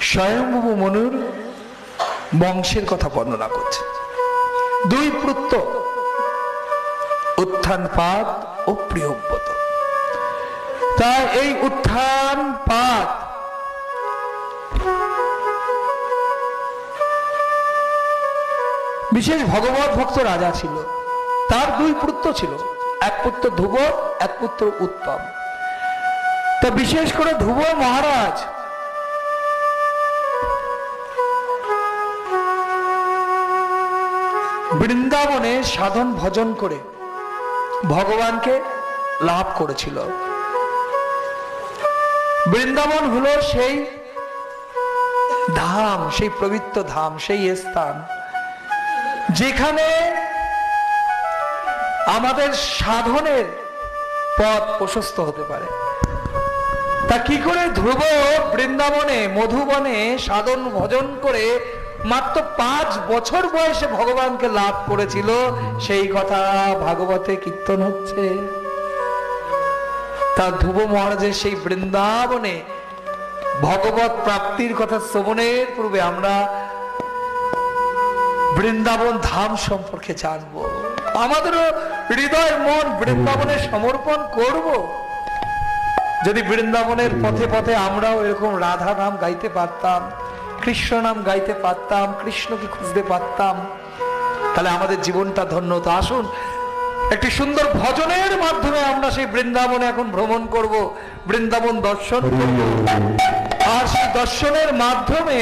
A: স্বয়ম্ভু মনুর বংশের কথা বর্ণনা করছে। দুই পুত্র, উত্থানপাদ ও প্রিয়ব্রত। তা এই উত্থানপাদ বিশেষ ভগবত ভক্ত রাজা ছিল। তার দুই পুত্র ছিল, এক পুত্র ধ্রুব, এক পুত্র উত্তম। তা বিশেষ করে ধ্রুব মহারাজ বৃন্দাবনে সাধন ভজন করে ভগবানকে লাভ করেছিল। বৃন্দাবন হলো সেই ধাম, সেই পবিত্র ধাম, সেই স্থান যেখানে আমাদের সাধনের পথ প্রশস্ত হতে পারে। তা কি করে ধ্রুব বৃন্দাবনে মধুবনে সাধন ভজন করে মাত্র 5 বছর বয়সে ভগবানকে লাভ করেছিল, সেই কথা ভাগবতে কীর্তন হচ্ছে। তা ধ্রুব মহারাজের সেই বৃন্দাবনে ভগবত প্রাপ্তির কথা শ্রবণের পূর্বে আমরা বৃন্দাবন ধাম সম্পর্কে জানবো, আমাদেরও হৃদয় মন বৃন্দাবনে সমর্পণ করব। যদি বৃন্দাবনের পথে পথে আমরাও এরকম রাধা নাম গাইতে পারতাম, কৃষ্ণ নাম গাইতে পারতাম, কৃষ্ণকে খুঁজতে পারতাম, তাহলে আমাদের জীবনটা ধন্য হতো। আসুন একটি সুন্দর ভজনের মাধ্যমে আমরা সেই বৃন্দাবনে এখন ভ্রমণ করব, বৃন্দাবন দর্শন করব, আর সেই দর্শনের মাধ্যমে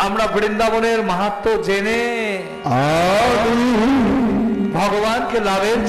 A: আমরা বৃন্দাবনের মাহাত্ম্য জেনে ভগবানকে লাভের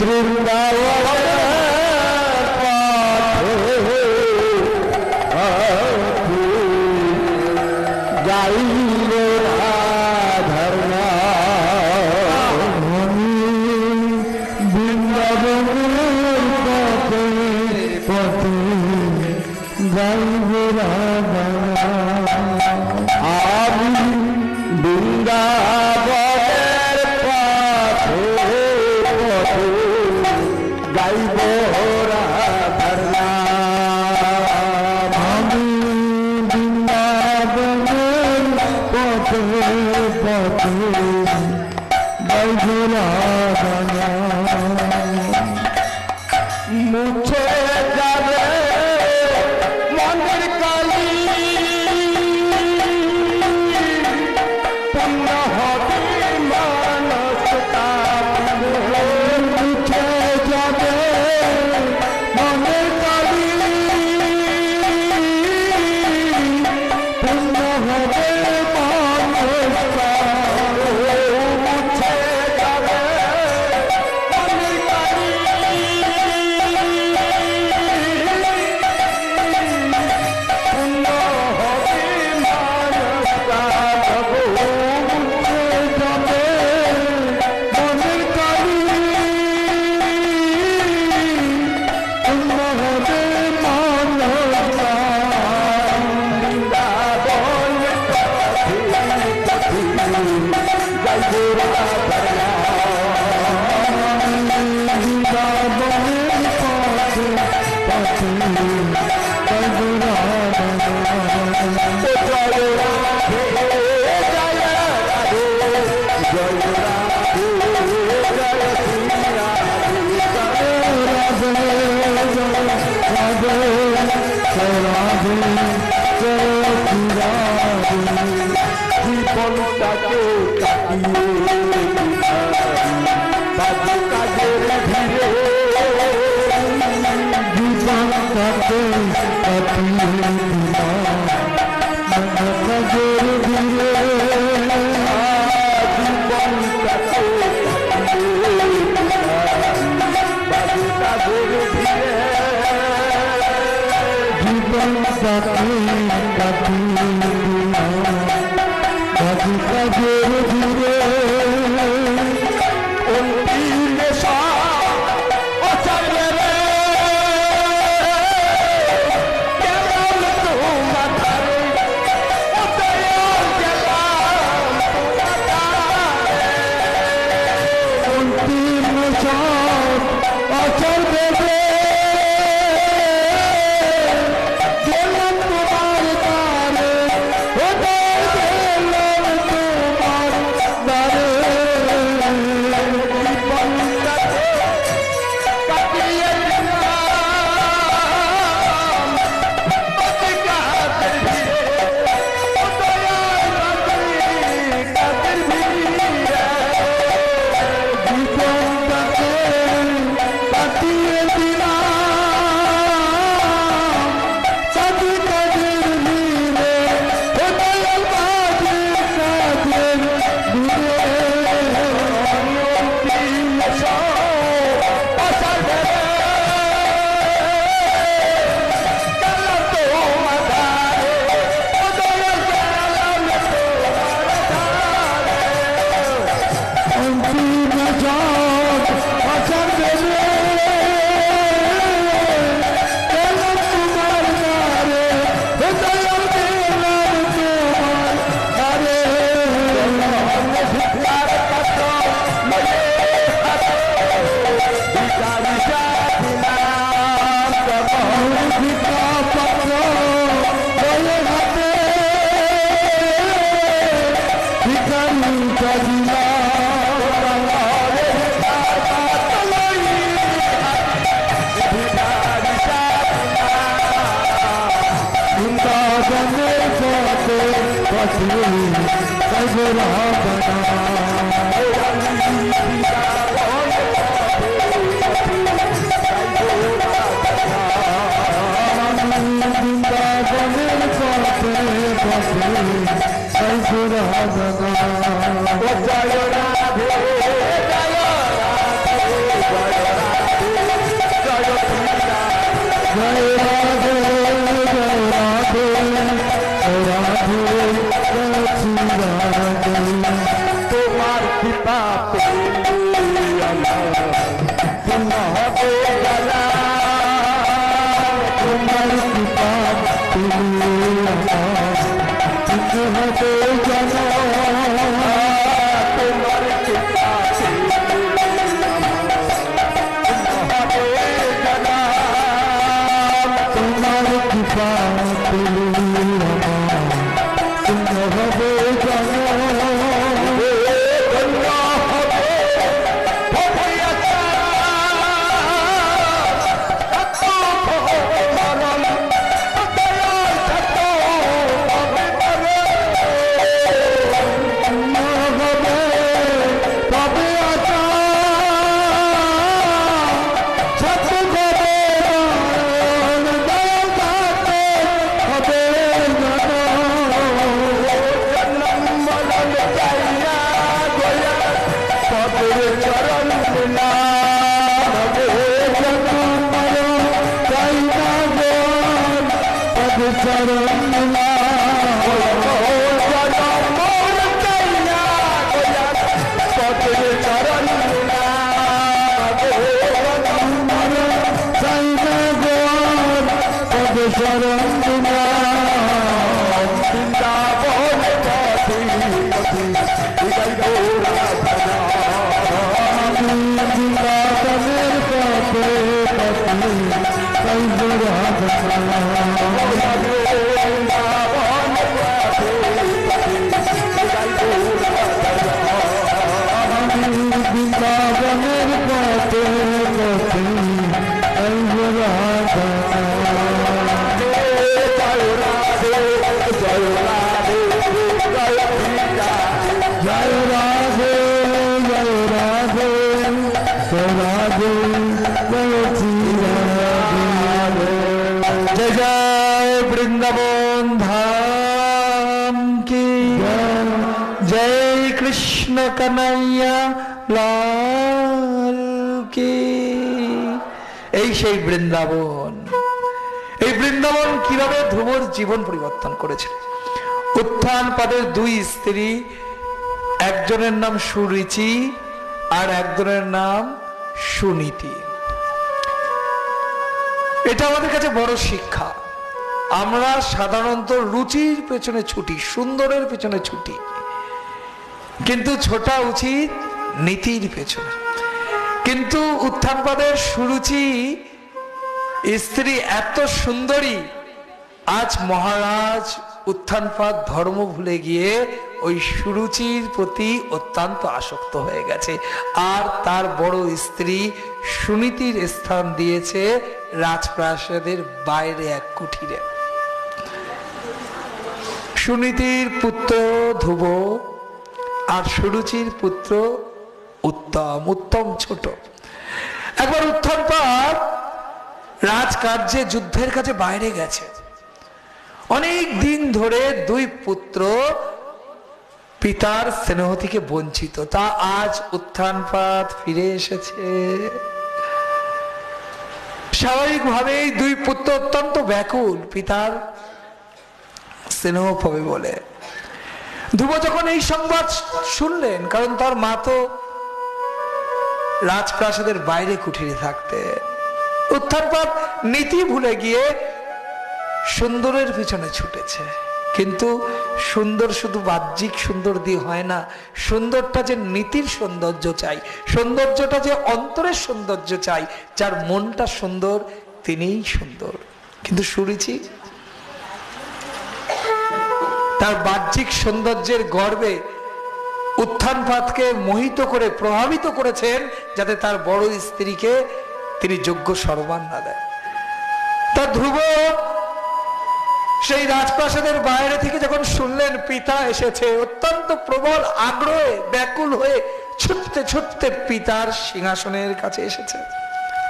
A: कन्हैया लाल की। এই সেই বৃন্দাবন। এই বৃন্দাবন কিভাবে ধ্রুবর জীবন পরিবর্তন করেছে। উত্থান পাদের দুই স্ত্রী, একজনের নাম সুরুচি আর একজনের নাম সুনীতি। এটা আমাদের কাছে বড় শিক্ষা। আমরা সাধারণত রুচির পেছনে ছুটি, সুন্দরের পেছনে ছুটি, কিন্তু ছোটা উচিত নীতির পেছনে। কিন্তু উত্থানপাদের সুরুচি স্ত্রী এত সুন্দরী, আজ মহারাজ উত্থানপাদ ধর্ম ভুলে গিয়ে ওই সুরুচির প্রতি অত্যন্ত আসক্ত হয়ে গেছে। আর তার বড় স্ত্রী সুনীতির স্থান দিয়েছে রাজপ্রাসাদের বাইরে এক কুঠিরে। সুনীতির পুত্র ধ্রুব আর সুরুচির পুত্র উত্তম। উত্তম ছোট। একবার উত্থানপাদ রাজকার্যে যুদ্ধের কাছে বাইরে গেছে। অনেক দিন ধরে দুই পুত্র পিতার স্নেহ থেকে বঞ্চিত, তা আজ উত্থানপাদ ফিরে এসেছে। স্বাভাবিকভাবেই দুই পুত্র অত্যন্ত ব্যাকুল পিতার স্নেহ পাবে বলে। ধ্রুব যখন এই সংবাদ শুনলেন, কারণ তার মা তো রাজপ্রাসাদের বাইরে কুঠিরে থাকতে, উত্থানপাদ নীতি ভুলে গিয়ে সুন্দরের পিছনে ছুটেছে। কিন্তু সুন্দর শুধু বাহ্যিক সুন্দর দিয়ে হয় না, সুন্দরটা যে নীতির সৌন্দর্য চাই, সৌন্দর্যটা যে অন্তরের সৌন্দর্য চাই। যার মনটা সুন্দর তিনিই সুন্দর। কিন্তু সুরুচি তার বাহ্যিক সৌন্দর্যের গর্বে উত্থানপাদকে মোহিত করে প্রভাবিত করেছেন, যাতে তার বড় স্ত্রীকে তিনি যোগ্য সম্মান না দেন। তা ধ্রুব সেই রাজপ্রাসাদের বাইরে থেকে যখন শুনলেন পিতা এসেছে, অত্যন্ত প্রবল আগ্রহে ব্যাকুল হয়ে ছুটতে ছুটতে পিতার সিংহাসনের কাছে এসেছে।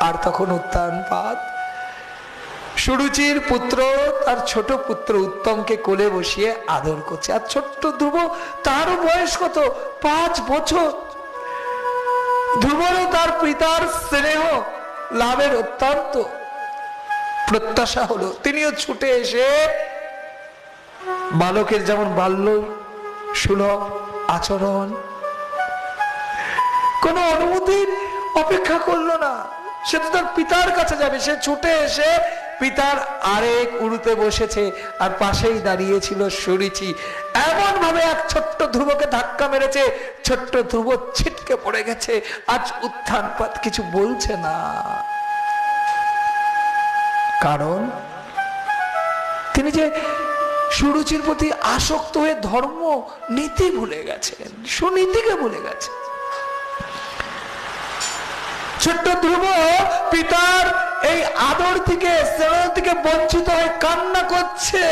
A: আর তখন উত্তানপাদ সুরুচির পুত্র তার ছোট পুত্র উত্তমকে কোলে বসিয়ে আদর করছে। আর ছোট্ট ধ্রুব, তার বয়স কত? 5 বছর। ধ্রুবরও তার পিতার স্নেহ লাভের অত্যন্ত প্রত্যাশা হলো। তিনিও ছুটে এসে বালকের যেমন বাল্য সুলভ আচরণ, কোন অনুমতির অপেক্ষা করলো না, সে তো তার পিতার কাছে যাবে। সে ছুটে এসে পিতার আরেক উরুতে বসেছে, আর পাশেই দাঁড়িয়েছিল সুরুচি। এমন ভাবে এক ছোট্ট ধ্রুবকে ধাক্কা মেরেছে, ছোট্ট ধ্রুব ছিটকে পড়ে গেছে। আজ উত্থানপাত কিছু বলছে না, কারণ তিনি যে সুরুচির প্রতি আসক্ত হয়ে ধর্ম নীতি ভুলে গেছেন, সুনীতিকে ভুলে গেছেন। ছোট্ট ধ্রুব পিতার এই আদর থেকে, স্নেহ থেকে বঞ্চিত হয়ে কান্না করছে,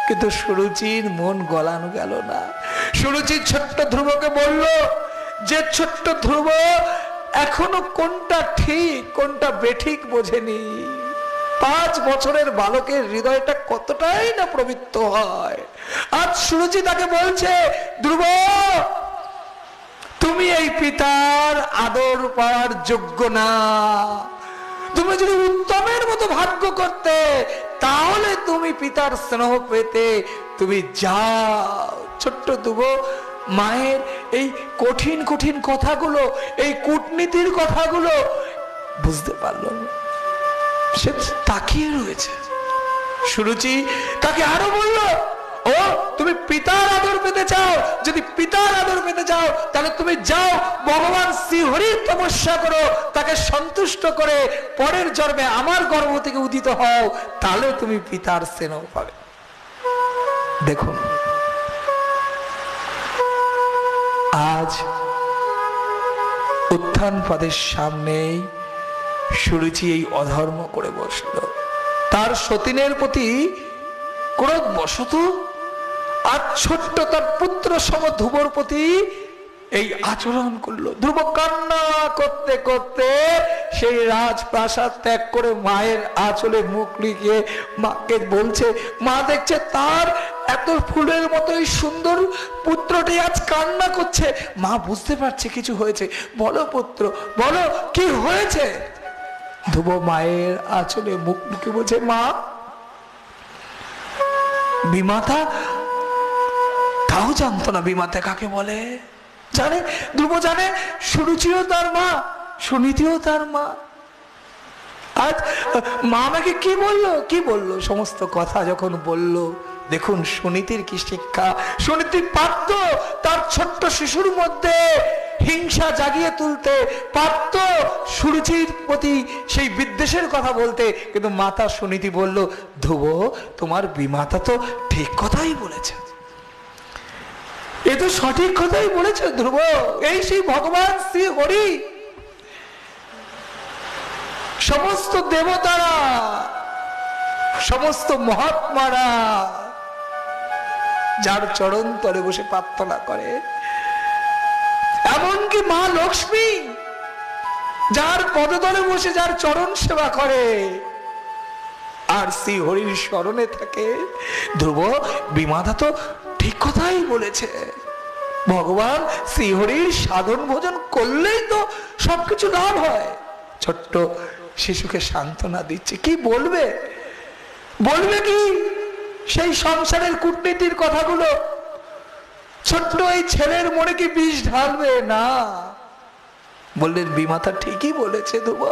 A: কিন্তু সুরুচির মন গলানো গেল না। সুরুচি ছোট্ট ধ্রুবকে বলল যে ছোট্ট ধ্রুব এখনো কোনটা ঠিক কোনটা বেঠিক বোঝেনি। 5 বছরের বালকের হৃদয়টা কতটাই না প্রবৃত্ত হয়। আজ সুরুচি তাকে বলছে, ধ্রুব তুমি এই পিতার আদর পাওয়ার যোগ্য না। তুমি যদি উত্তমের মতো ভাগ্য করতে, তাহলে তুমি পিতার স্নেহ পেতে। তুমি যাও। ছোট্ট ধ্রুব মায়ের এই কঠিন কঠিন কথাগুলো, এই কূটনীতির কথাগুলো বুঝতে পারল না। সে তাকিয়ে রয়েছে। সুরুচি তাকে আরো বলল, ও তুমি পিতার আদর পেতে চাও? যদি পিতার আদর পেতে চাও তাহলে তুমি যাও, ভগবান শ্রীহরির তপস্যা করো, তাকে সন্তুষ্ট করে পরের জন্মে আমার গর্ভ থেকে উদিত হও, তাহলে তুমি পিতার স্নেহ পাবে। দেখুন, আজ উত্থানপাদের সামনেই সুরুচি এই অধর্ম করে বসল। তার সতীনের প্রতি ক্রোধবশত আর ছোট্ট তার পুত্র সম ধ্রুবর প্রতি এই আচরণ করলো। ধ্রুব কান্না করতে করতে সেই রাজপ্রাসাদ ত্যাগ করে মায়ের আঁচলে মুখ লুকিয়ে মাকে বলছে, মা দেখছে তার এত ফুলের মতোই সুন্দর পুত্রটি আজ কান্না করছে। মা বুঝতে পারছে কিছু হয়েছে। বলো পুত্র, বলো কি হয়েছে? ধ্রুব মায়ের আঁচলে মুখ লুকিয়ে বলছে, মা বিমাতা, তাও জানতো না বিমাতা কাকে বলে। জানে, ধ্রুব জানে সুরুচিও তার মা, সুনীতিও তার মা। আজ মা আমাকে কি বললো, কি বললো, সমস্ত কথা যখন বললো, দেখুন সুনীতির কি শিক্ষা। সুনীতি পারত তার ছোট্ট শিশুর মধ্যে হিংসা জাগিয়ে তুলতে, পারত সুরুচির প্রতি সেই বিদ্বেষের কথা বলতে, কিন্তু মাতা সুনীতি বলল, ধ্রুব তোমার বিমাতা তো ঠিক কথাই বলেছে, এ তো সঠিক কথাই বলেছে ধ্রুব। এই সেই ভগবান শ্রী হরি, সমস্ত দেবতারা, সমস্ত মহাত্মারা যার চরণ তলে বসে প্রার্থনা করে, এমনকি মা লক্ষ্মী যার পদতলে বসে যার চরণ সেবা করে আর শ্রী হরির স্মরণে থাকে। ধ্রুব বিমাতা তো ঠিক কথাই বলেছে, ভগবান শ্রীহরির সাধন ভোজন করলেই তো সবকিছু লাভ হয়। ছোট্ট শিশুকে সান্ত্বনা দিচ্ছে। কি বলবে, বলবে কি সেই সংসারের কূটনীতির কথাগুলো? ছোট্ট এই ছেলের মনে কি বিষ ঢালবে? না, বললেন বিমাতা ঠিকই বলেছে ধ্রুব।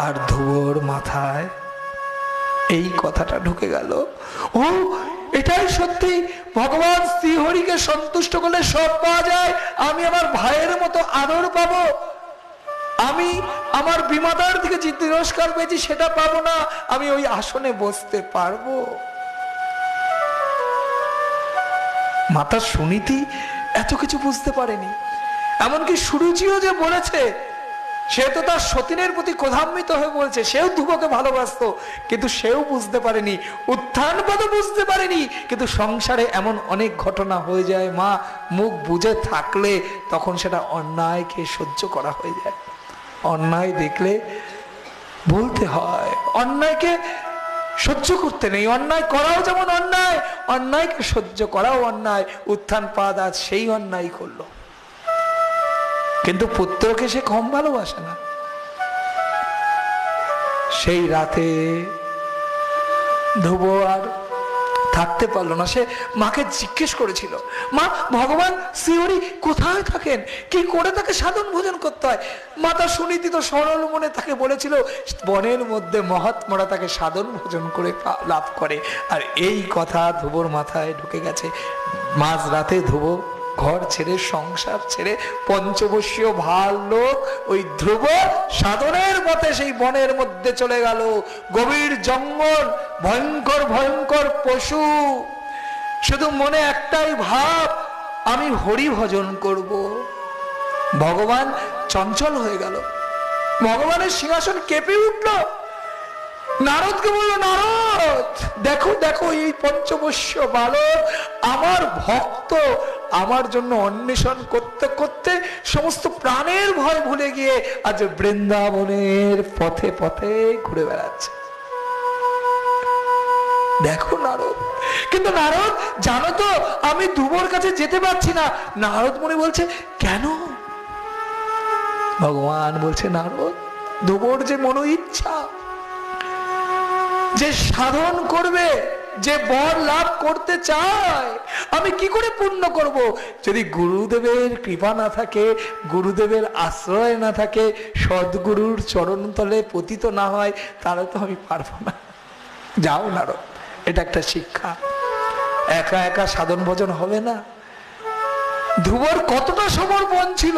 A: আর ধ্রুবর মাথায় এই কথাটা ঢুকে গেল, ও এটাই সত্যি, ভগবান শ্রীহরিকে সন্তুষ্ট করলে সব পাওয়া যায়। আমি আমার ভাইয়ের মতো আদর পাবো, আমি আমার বিমাতার দিকে যে তিরস্কার পেয়েছি সেটা পাবো না, আমি ওই আসনে বসতে পারবো। মাতা সুনীতি এত কিছু বুঝতে পারেনি। এমনকি সুরুচিও যে বলেছে সে তো তার সতীনের প্রতি ক্রোধান্বিত হয়ে বলছে, সেও ধ্রুবকে ভালোবাসতো, কিন্তু সেও বুঝতে পারেনি, উত্থানপদও বুঝতে পারেনি। কিন্তু সংসারে এমন অনেক ঘটনা হয়ে যায় মা, মুখ বুজে থাকলে তখন সেটা অন্যায়কে সহ্য করা হয়ে যায়। অন্যায় দেখলে বলতে হয়, অন্যায়কে সহ্য করতে নেই। অন্যায় করাও যেমন অন্যায়, অন্যায়কে সহ্য করাও অন্যায়। উত্থানপাদ আজ সেই অন্যায় করলো, কিন্তু পুত্রকে সে কম ভালোবাসে না। সেই রাতে ধ্রুব আর থাকতে পারলো না, সে মাকে জিজ্ঞেস করেছিল, মা ভগবান শ্রীহরি কোথায় থাকেন, কি করে তাকে সাধন ভোজন করতে হয়? মাতা সুনীতি তো সরল মনে তাকে বলেছিল বনের মধ্যে মহাত্মারা তাকে সাধন ভোজন করে লাভ করে। আর এই কথা ধ্রুবর মাথায় ঢুকে গেছে। মাঝ রাতে ধ্রুব ঘর ছেড়ে, সংসার ছেড়ে, পঞ্চবর্ষীয় ভাল লোক ওই ধ্রুব সাধনের পথে সেই বনের মধ্যে চলে গেল। গভীর জঙ্গল, ভয়ঙ্কর ভয়ঙ্কর পশু, শুধু মনে একটাই ভাব, আমি হরি ভজন করব। ভগবান চঞ্চল হয়ে গেল, ভগবানের সিংহাসন কেঁপে উঠল। নারদকে বলল, নারদ দেখো দেখো, এই পঞ্চবর্ষ বালক আমার ভক্ত, আমার জন্য অন্বেষণ করতে করতে সমস্ত প্রাণের ভয় ভুলে গিয়ে আজ বৃন্দাবনের পথে পথে ঘুরে বেড়াচ্ছে। দেখো নারদ। কিন্তু নারদ জানো তো আমি ধ্রুবর কাছে যেতে পারছি না। নারদ মুনি বলছে, কেন? ভগবান বলছে, নারদ ধ্রুবর যে মনো ইচ্ছা, যে সাধন করবে, যে বর লাভ করতে চায়, আমি কি করে পূর্ণ করব? যদি গুরুদেবের কৃপা না থাকে, গুরুদেবের আশ্রয় না থাকে, সদ্গুরুর চরণ তলে পতিত না হয়, তাহলে তো আমি পারবো না। যাও নারদ, এটা একটা শিক্ষা। একা একা সাধন ভজন হবে না। ধ্রুবর কতটা সমর্পণ ছিল!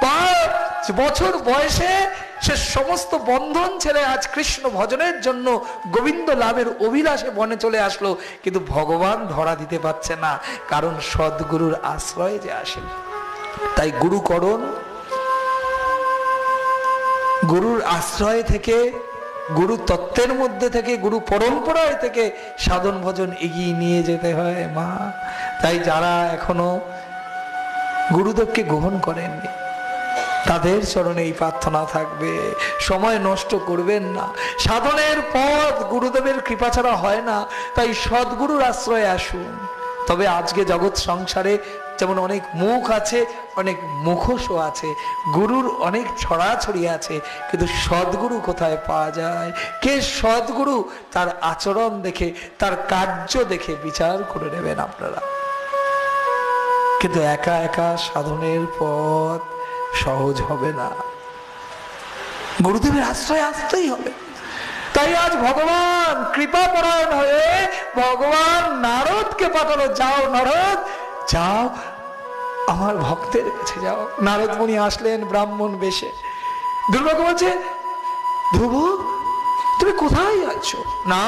A: 5 বছর বয়সে সে সমস্ত বন্ধন ছেড়ে আজ কৃষ্ণ ভজনের জন্য, গোবিন্দ লাভের অভিলাষে বনে চলে আসলো। কিন্তু ভগবান ধরা দিতে পারছে না, কারণ সদ্গুরুর আশ্রয়ে যে আসেন। তাই গুরুকরণ, গুরুর আশ্রয় থেকে, গুরু তত্ত্বের মধ্যে থেকে, গুরু পরম্পরায় থেকে সাধন ভজন এগিয়ে নিয়ে যেতে হয় মা। তাই যারা এখনো গুরুদেবকে গ্রহণ করেননি, তাদের চরণে এই প্রার্থনা থাকবে, সময় নষ্ট করবেন না। সাধনের পথ গুরুদেবের কৃপা ছাড়া হয় না। তাই সদ্গুরুর আশ্রয়ে আসুন। তবে আজকে জগৎ সংসারে যেমন অনেক মুখ আছে, অনেক মুখোশও আছে, গুরুর অনেক ছড়াছড়ি আছে, কিন্তু সদ্গুরু কোথায় পাওয়া যায়? কে সদ্গুরু? তার আচরণ দেখে, তার কার্য দেখে বিচার করে নেবেন আপনারা। কিন্তু একা একা সাধনের পথ সহজ হবে না, গুরুদেবের আশ্রয় আসতেই হবে। তাই আজ ভগবান কৃপা পরায়ণ হয়ে ভগবান নারদকে পাঠালো, যাও নারদ যাও, আমার ভক্তের কাছে যাও। নারদ মুনি আসলেন ব্রাহ্মণ বেশে। ধ্রুবকে বলছে, ধ্রুব তুমি কোথায় আছো? না,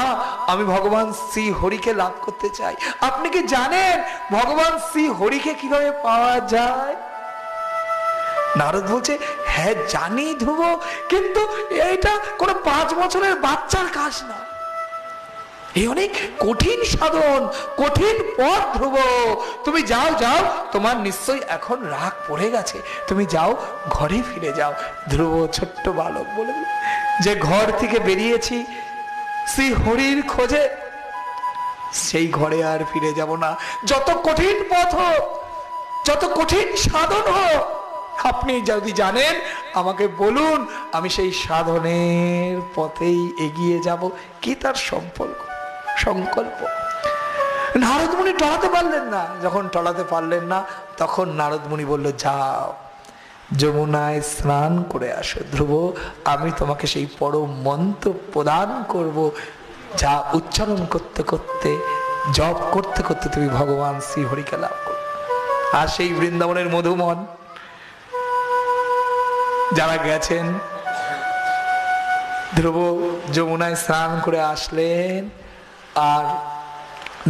A: আমি ভগবান শ্রী হরিকে লাভ করতে চাই। আপনি কি জানেন ভগবান শ্রী হরিকে কিভাবে পাওয়া যায়? নারদ বলছে, হ্যাঁ জানি ধ্রুব, কিন্তু এইটা কোনো 5 বছরের বাচ্চার কাজ না, এই অনেক কঠিন সাধন, কঠিন পথ ধ্রুব। তুমি যাও যাও, তোমার নিশ্চয়ই এখন রাগ পড়ে গেছে, তুমি যাও ঘরে ফিরে যাও। ধ্রুব ছোট্ট বালক বলে, যে ঘর থেকে বেরিয়েছি শ্রী হরির খোঁজে, সেই ঘরে আর ফিরে যাব না। যত কঠিন পথ হোক, যত কঠিন সাধন হোক, আপনি যদি জানেন আমাকে বলুন, আমি সেই সাধনের পথেই এগিয়ে যাব। কি তার সংকল্প? নারদ মুনি টলাতে পারলেন না। যখন টলাতে পারলেন না, তখন নারদ মুনি বলল, যাও যমুনায় স্নান করে আসো। ধ্রুব, আমি তোমাকে সেই পরম মন্ত্র প্রদান করব, যা উচ্চারণ করতে করতে, জপ করতে করতে তুমি ভগবান শ্রী হরিকে লাভ করবে। আর সেই বৃন্দাবনের মধুমন যারা গেছেন, ধ্রুব যমুনায় স্নান করে আসলেন, আর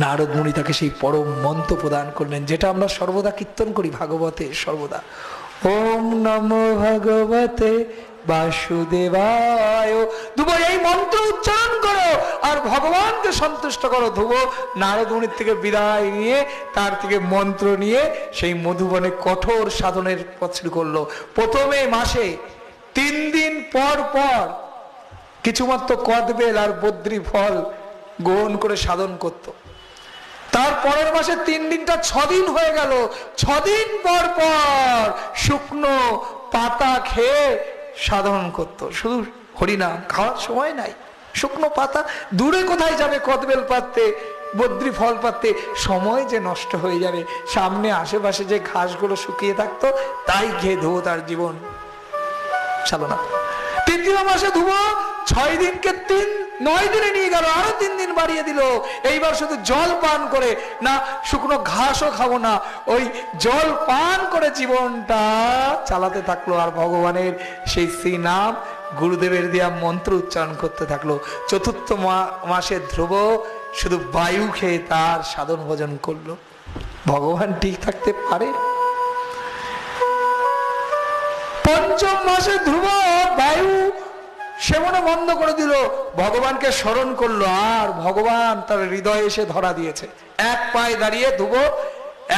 A: নারদ মুনি তাকে সেই পরম মন্ত্র প্রদান করলেন, যেটা আমরা সর্বদা কীর্তন করি ভাগবতে। সর্বদা ওম নমো ভগবতে বাসুদেবায়। ধ্রুব এই মন্ত্র উচ্চারণ করো আর ভগবানকে সন্তুষ্ট করো। ধ্রুব নারদ মুনির থেকে বিদায় নিয়ে তার থেকে মন্ত্র নিয়ে সেই মধুবনে কঠোর সাধনের পথ শুরু করলো। প্রথমে মাসে 3 দিন পর পর কিছুমাত্র কদবেল আর বদ্রী ফল গ্রহণ করে সাধন করত। তার পরের মাসে 3 দিনটা 6 দিন হয়ে গেল। 6 দিন পর পর শুকনো পাতা খেয়ে সাধন করত। শুধু হরিনাম খাওয়ার সময় নাই, শুকনো পাতা, দূরে কোথায় যাবে কদবেল পাততে, বদ্রী ফল পাততে, সময় যে নষ্ট হয়ে যাবে। সামনে আশেপাশে যে ঘাসগুলো শুকিয়ে থাকতো তাই খেয়ে ধ্রুব তার জীবন চালনা। তৃতীয় মাসে ধ্রুব 6 দিনকে 9 দিনে নিয়ে গেল, আরো 3 দিন বাড়িয়ে দিল। এইবার শুধু জল পান করে, না শুকনো ঘাসও খাবো না, ওই জল পান করে জীবনটা চালাতে থাকলো। আর ভগবানের সেই শ্রী নাম গুরুদেবের দেয়া মন্ত্র উচ্চারণ করতে থাকলো। চতুর্থ মাসে ধ্রুব শুধু বায়ু খেয়ে তার সাধন ভোজন করলো। ভগবান ঠিক থাকতে পারে? পঞ্চম মাসে ধ্রুব বায়ু সেবন বন্ধ করে দিল, ভগবানকে স্মরণ করলো। আর ভগবান তার হৃদয়ে এসে ধরা দিয়েছে। এক পায়ে দাঁড়িয়ে ধ্রুব,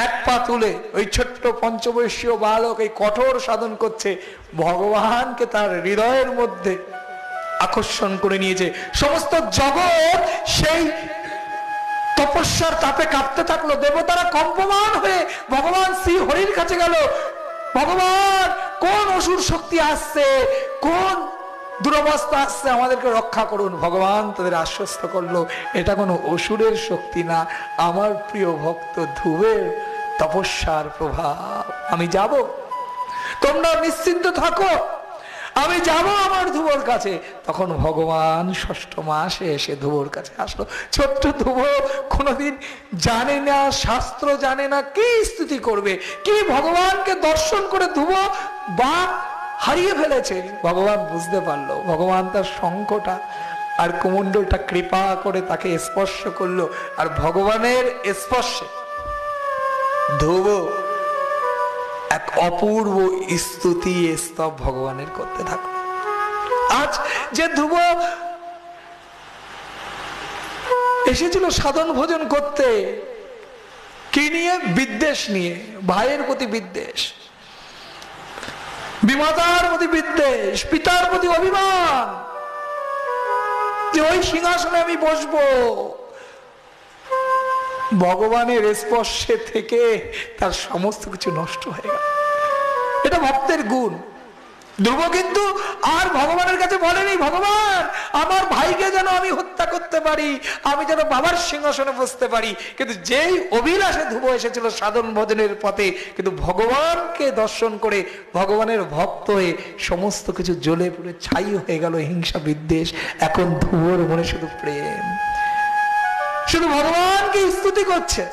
A: এক পা তুলে ওই ছোট্ট পঞ্চবর্ষীয় বালক এই কঠোর সাধন করছে। ভগবানকে তার হৃদয়ের মধ্যে আকর্ষণ করে নিয়েছে। সমস্ত জগৎ সেই তপস্যার তাপে কাঁপতে থাকলো। দেবতারা কম্পমান হয়ে ভগবান শ্রী হরির কাছে গেল। ভগবান, কোন অসুর শক্তি আসছে, কোন দুরবস্থা আসছে, আমাদেরকে রক্ষা করুন। ভগবান তাদের আশ্বস্ত করলো, এটা কোনো অসুরের শক্তি না, আমার প্রিয় ভক্ত ধ্রুবের তপস্যার প্রভাব। আমি যাব, তোমরা নিশ্চিন্ত থাকো, আমি যাব আমার ধ্রুবর কাছে। তখন ভগবান 6ষ্ঠ মাসে এসে ধ্রুবর কাছে আসলো। ছোট্ট ধ্রুব কোনোদিন জানে না, শাস্ত্র জানে না, কি স্তুতি করবে, কি ভগবানকে দর্শন করে ধ্রুব বা হারিয়ে ফেলেছে। ভগবান বুঝতে পারলো, ভগবান তার শঙ্খটা আর কুমণ্ডলটা কৃপা করে তাকে স্পর্শ করলো। আর ভগবানের স্পর্শে ধ্রুব এক অপূর্ব স্তুতি স্তব ভগবানের করতে থাকলো। আজ যে ধ্রুব এসেছিল সাধন ভোজন করতে, কি নিয়ে? বিদ্বেষ নিয়ে, ভাইয়ের প্রতি বিদ্বেষ, বিমাতার প্রতি বিদ্বেষ, পিতার প্রতি অভিমান, যে ওই সিংহাসনে আমি বসবো। ভগবানের স্পর্শে থেকে তার সমস্ত কিছু নষ্ট হয়ে গেল। এটা ভক্তের গুণ। ধ্রুব কিন্তু আর ভগবানের কাছে বলেনি, ভগবান আমার ভাইকে যেন আমি হত্যা করতে পারি, আমি যেন বাবার সিংহাসনে বসতে পারি। কিন্তু যেই অভিলাষে ধ্রুব এসেছিল সাধন ভজনের পথে, কিন্তু ভগবানকে দর্শন করে ভগবানের ভক্ত হয়ে সমস্ত কিছু জ্বলে পুড়ে ছাই হয়ে গেল, হিংসা বিদ্বেষ। এখন ধ্রুবর মনে শুধু প্রেম, শুধু ভগবানকে স্তুতি করছে।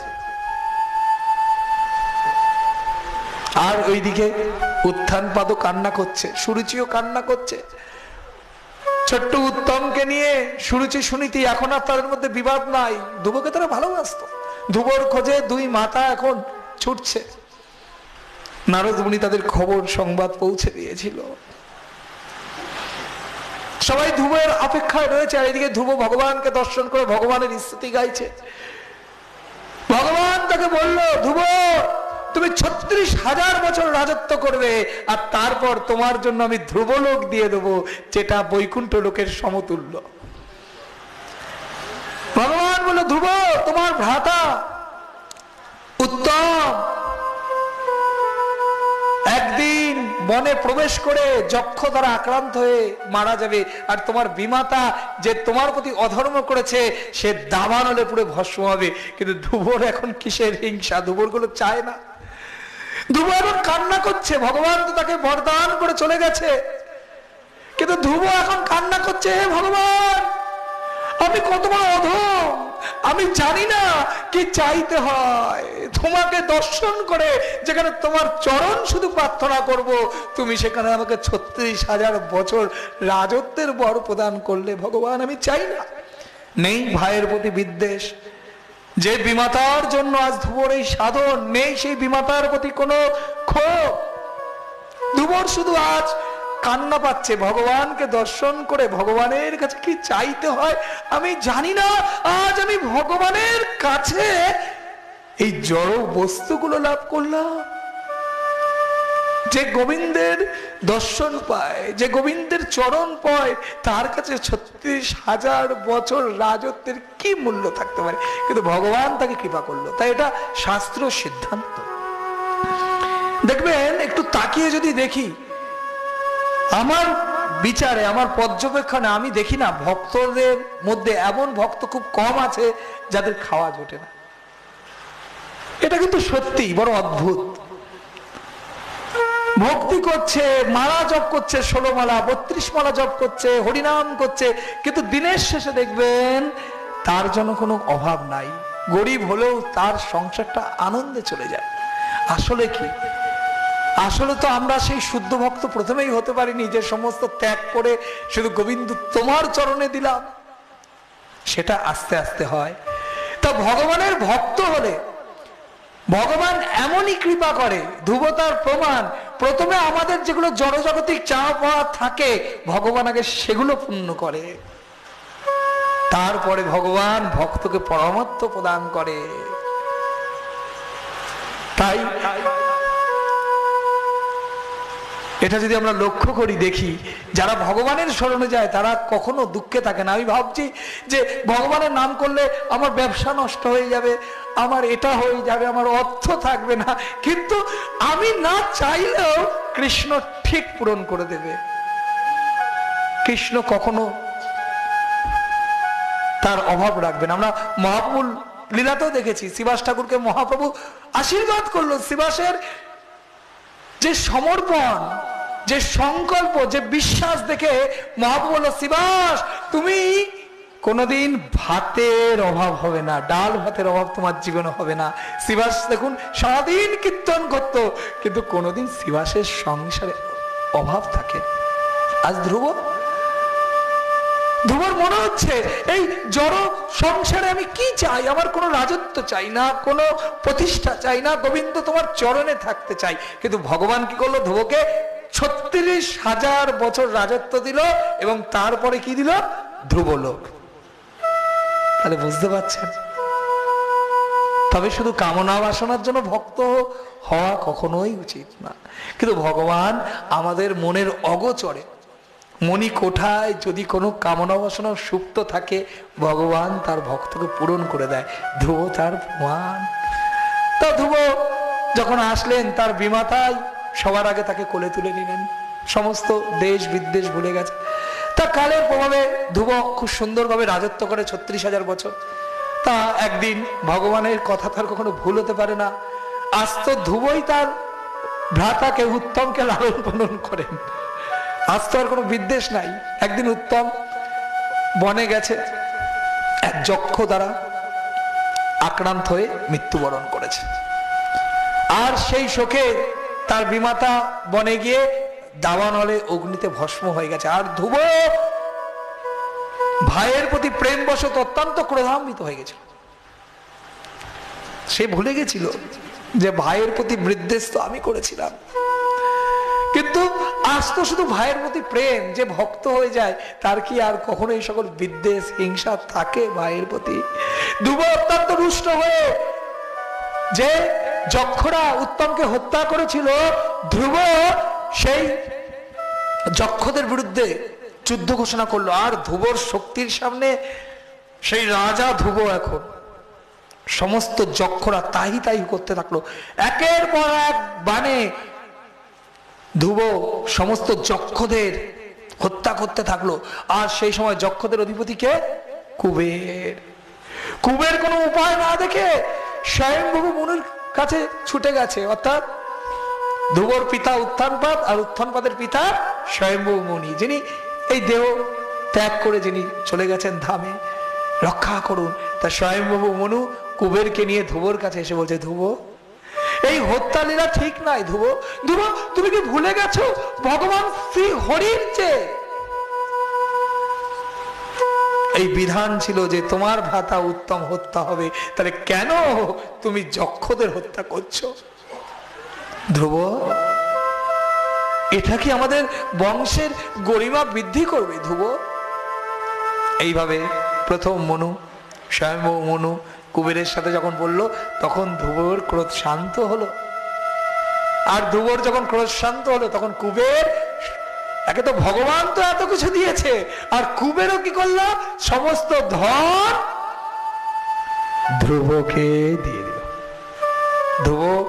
A: আর ওইদিকে উত্থানপাদও কান্না করছে, সুরুচিও কান্না করছে। ছোট্ট উত্তমকে নিয়ে সুরুচি সুনীতি এখন আর তাদের মধ্যে বিবাদ নাই। ধ্রুবকে তারা ভালোবাসত। ধ্রুবর খোঁজে 2 মাতা এখন ছুটছে। নারদ মুনি তাদের খবর সংবাদ পৌঁছে দিয়েছিল। সবাই ধ্রুবের অপেক্ষায় রয়েছে। আর এদিকে ধ্রুব ভগবানকে দর্শন করে ভগবানের স্তুতি গাইছে। ভগবান তাকে বলল, ধ্রুব তুমি 36,000 বছর রাজত্ব করবে, আর তারপর তোমার জন্য আমি ধ্রুবলোক দিয়ে দেবো, যেটা বৈকুণ্ঠ লোকের সমতুল্য। ভগবান বলল, ধ্রুব তোমার ভ্রাতা উত্তম একদিন বনে প্রবেশ করে যক্ষ দ্বারা আক্রান্ত হয়ে মারা যাবে, আর তোমার বিমাতা যে তোমার প্রতি অধর্ম করেছে সে দাবানলে পুরো ভস্ম হবে। কিন্তু ধ্রুবর এখন কিসের হিংসা? ধ্রুবর গুলো চায় না। ধ্রুব এখন কান্না করছে। ভগবান তো তাকে বরদান করে চলে গেছে, কিন্তু ধ্রুব এখন কান্না করছে, হে ভগবান আমি কত বড় অধম, আমি জানি না কি চাইতে হয়। তোমাকে দর্শন করে যেখানে তোমার চরণ শুধু প্রার্থনা করব, তুমি সেখানে আমাকে 36,000 বছর রাজত্বের বর প্রদান করলে। ভগবান আমি চাই না। নেই ভাইয়ের প্রতি বিদ্বেষ, যে বিমাতার জন্য আজ ধ্রুবর এই সাধন, নেই সেই বিমাতার প্রতি কোনো ক্ষোভ। ধ্রুবর শুধু আজ কান্না পাচ্ছে, ভগবানকে দর্শন করে ভগবানের কাছে কি চাইতে হয় আমি জানি না। আজ আমি ভগবানের কাছে এই জড় বস্তুগুলো লাভ করলাম। যে গোবিন্দের দর্শন পায়, যে গোবিন্দের চরণ পায়, তার কাছে ৩৬,০০০ বছর রাজত্বের কি মূল্য থাকতে পারে? কিন্তু ভগবান তাকে কৃপা করলো, তাই এটা শাস্ত্র সিদ্ধান্ত। দেখবেন, একটু তাকিয়ে যদি দেখি, আমার বিচারে, আমার পর্যবেক্ষণে আমি দেখি না ভক্তদের মধ্যে এমন ভক্ত খুব কম আছে যাদের খাওয়া জোটে না। এটা কিন্তু সত্যি বড় অদ্ভুত। ভক্তি করছে, মালা জপ করছে, ১৬ মালা ৩২ মালা জপ করছে, হরিনাম করছে, কিন্তু দিনের শেষে দেখবেন তার জন্য কোনো অভাব নাই। গরিব হলেও তার সংসারটা আনন্দে চলে যায়। আসলে কি? আসলে তো আমরা সেই শুদ্ধ ভক্ত প্রথমেই হতে পারিনি, যে সমস্ত ত্যাগ করে শুধু গোবিন্দ তোমার চরণে দিলাম। সেটা আস্তে আস্তে হয়। তা ভগবানের ভক্ত হলে ভগবান এমনই কৃপা করে, ধ্রুবতার প্রমাণ। প্রথমে আমাদের যেগুলো জড়জাগতিক চাওয়া পাওয়া থাকে, ভগবান আগে সেগুলো পূর্ণ করে, তারপরে ভগবান ভক্তকে পরমাত্ম প্রদান করে। তাই এটা যদি আমরা লক্ষ্য করি, দেখি যারা ভগবানের শরণে যায় তারা কখনো দুঃখে থাকে না। আমি ভাবছি যে ভগবানের নাম করলে আমার ব্যবসা নষ্ট হয়ে যাবে, আমার এটা হয়ে যাবে, আমার অর্থ থাকবে না, কিন্তু আমি না চাইলেও কৃষ্ণ ঠিক পূরণ করে দেবে। কৃষ্ণ কখনো তার অভাব রাখবে না। আমরা মহাপ্রভুর লীলাতেও দেখেছি, শ্রীবাস ঠাকুরকে মহাপ্রভু আশীর্বাদ করলো। শ্রীবাসের যে সমর্পণ, যে সংকল্প, যে বিশ্বাস দেখে মহাপ্রভু বলল, শ্রীবাস তুমি কোনোদিন ভাতের অভাব হবে না, ডাল ভাতের অভাব তোমার জীবনে হবে না। শ্রীবাস দেখুন সারাদিন কীর্তন করত, কিন্তু কোনোদিন শ্রীবাসের সংসারে অভাব থাকে। আজ ধ্রুবর মনে হচ্ছে এই জড় সংসারে আমি কি চাই? আমার কোনো রাজত্ব চাই না, কোনো প্রতিষ্ঠা চাই না, গোবিন্দ তোমার চরণে থাকতে চাই। কিন্তু ভগবান কি করলো? ধ্রুবকে ৩৬,০০০ বছর রাজত্ব দিল, এবং তারপরে কি দিল? ধ্রুবলোক। তাহলে বুঝতে পারছেন, তবে শুধু কামনা বাসনার জন্য ভক্ত হওয়া কখনোই উচিত না। কিন্তু ভগবান আমাদের মনের অগোচরে, মনি কোঠায় যদি কোনো কামনা বাসনা সুপ্ত থাকে, ভগবান তার ভক্তকে পূরণ করে দেয়। ধ্রুব তার প্রমাণ। তা ধ্রুব যখন আসলেন, তার বিমাতাই সবার আগে তাকে কোলে তুলে নিলেন। সমস্ত দেশ বিদ্বেষ ভুলে গেছে। তা কালের প্রভাবে ধ্রুব খুব সুন্দরভাবে রাজত্ব করে ৩৬,০০০ বছর। তা একদিন ভগবানের কথা তার কখনো ভুল হতে পারে না। আজ তো ধ্রুবই তার ভ্রাতাকে, উত্তমকে লালন পালন করেন। আজ তো আর কোনো বিদ্বেষ নাই। একদিন উত্তম বনে গেছে, এক যক্ষ দ্বারা আক্রান্ত হয়ে মৃত্যুবরণ করেছে। আর সেই শোকে তার বিমাতা বনে গিয়ে দাবানলে অগ্নিতে ভস্ম হয়ে গেছে। আর ধ্রুব ভাইয়ের প্রতি প্রেমবশত অত্যন্ত ক্রোধান্বিত হয়ে গেছিল। সে ভুলে গেছিল যে ভাইয়ের প্রতি বিদ্বেষ তো আমি করেছিলাম। কিন্তু আজ তো শুধু ভাইয়ের প্রতি প্রেম, যে ভক্ত হয়ে যায় তার কি আর কখনো এই সকল বিদ্বেষ হিংসা থাকে ভাইয়ের প্রতি? ধ্রুব অত্যন্ত রুষ্ট হয়ে, যে যক্ষরা উত্তমকে হত্যা করেছিল, ধ্রুব সেই যক্ষদের বিরুদ্ধে যুদ্ধ ঘোষণা করলো। আর ধ্রুবর শক্তির সামনে সেই রাজা ধ্রুব এখন সমস্ত যক্ষরা তাই তাই করতে থাকলো। একের পর এক বাণে ধ্রুব সমস্ত যক্ষদের হত্যা করতে থাকলো। আর সেই সময় যক্ষদের অধিপতি কে? কুবের। কুবের কোনো উপায় না দেখে স্বয়ংভূ মুনির কাছে ছুটে গেছে। অর্থাৎ ধ্রুবর পিতা উত্থানপাদ, আর উত্থানপাদের পিতা স্বয়ংভূ মুনি, যিনি এই দেহ ত্যাগ করে যিনি চলে গেছেন ধামে, রক্ষা করুন। তা স্বয়ংভূ মনু কুবেরকে নিয়ে ধ্রুবর কাছে এসে বলছে, ধ্রুব এই হত্যা লীলা ঠিক নাই। ধ্রুব ধ্রুব তুমি কি ভুলে গেছো ভগবান শ্রী হরির যে এই বিধান ছিল যে তোমার ভ্রাতা উত্তম হত্যা হবে, তাহলে কেন তুমি যক্ষদের হত্যা করছো? ধ্রুব এটা কি আমাদের বংশের গরিমা বৃদ্ধি করবে ধ্রুব? এইভাবে প্রথম মনু, স্বয়ম্ভু মনু কুবেরের সাথে যখন বলল, তখন ধ্রুবর ক্রোধ শান্ত হলো। আর ধ্রুবর যখন ক্রোধ শান্ত হলো, তখন কুবের, একে তো ভগবান তো এত কিছু দিয়েছে, আর কুবেরও কি করলো, সমস্ত ধন ধ্রুবকে দিয়ে দিল। ধ্রুব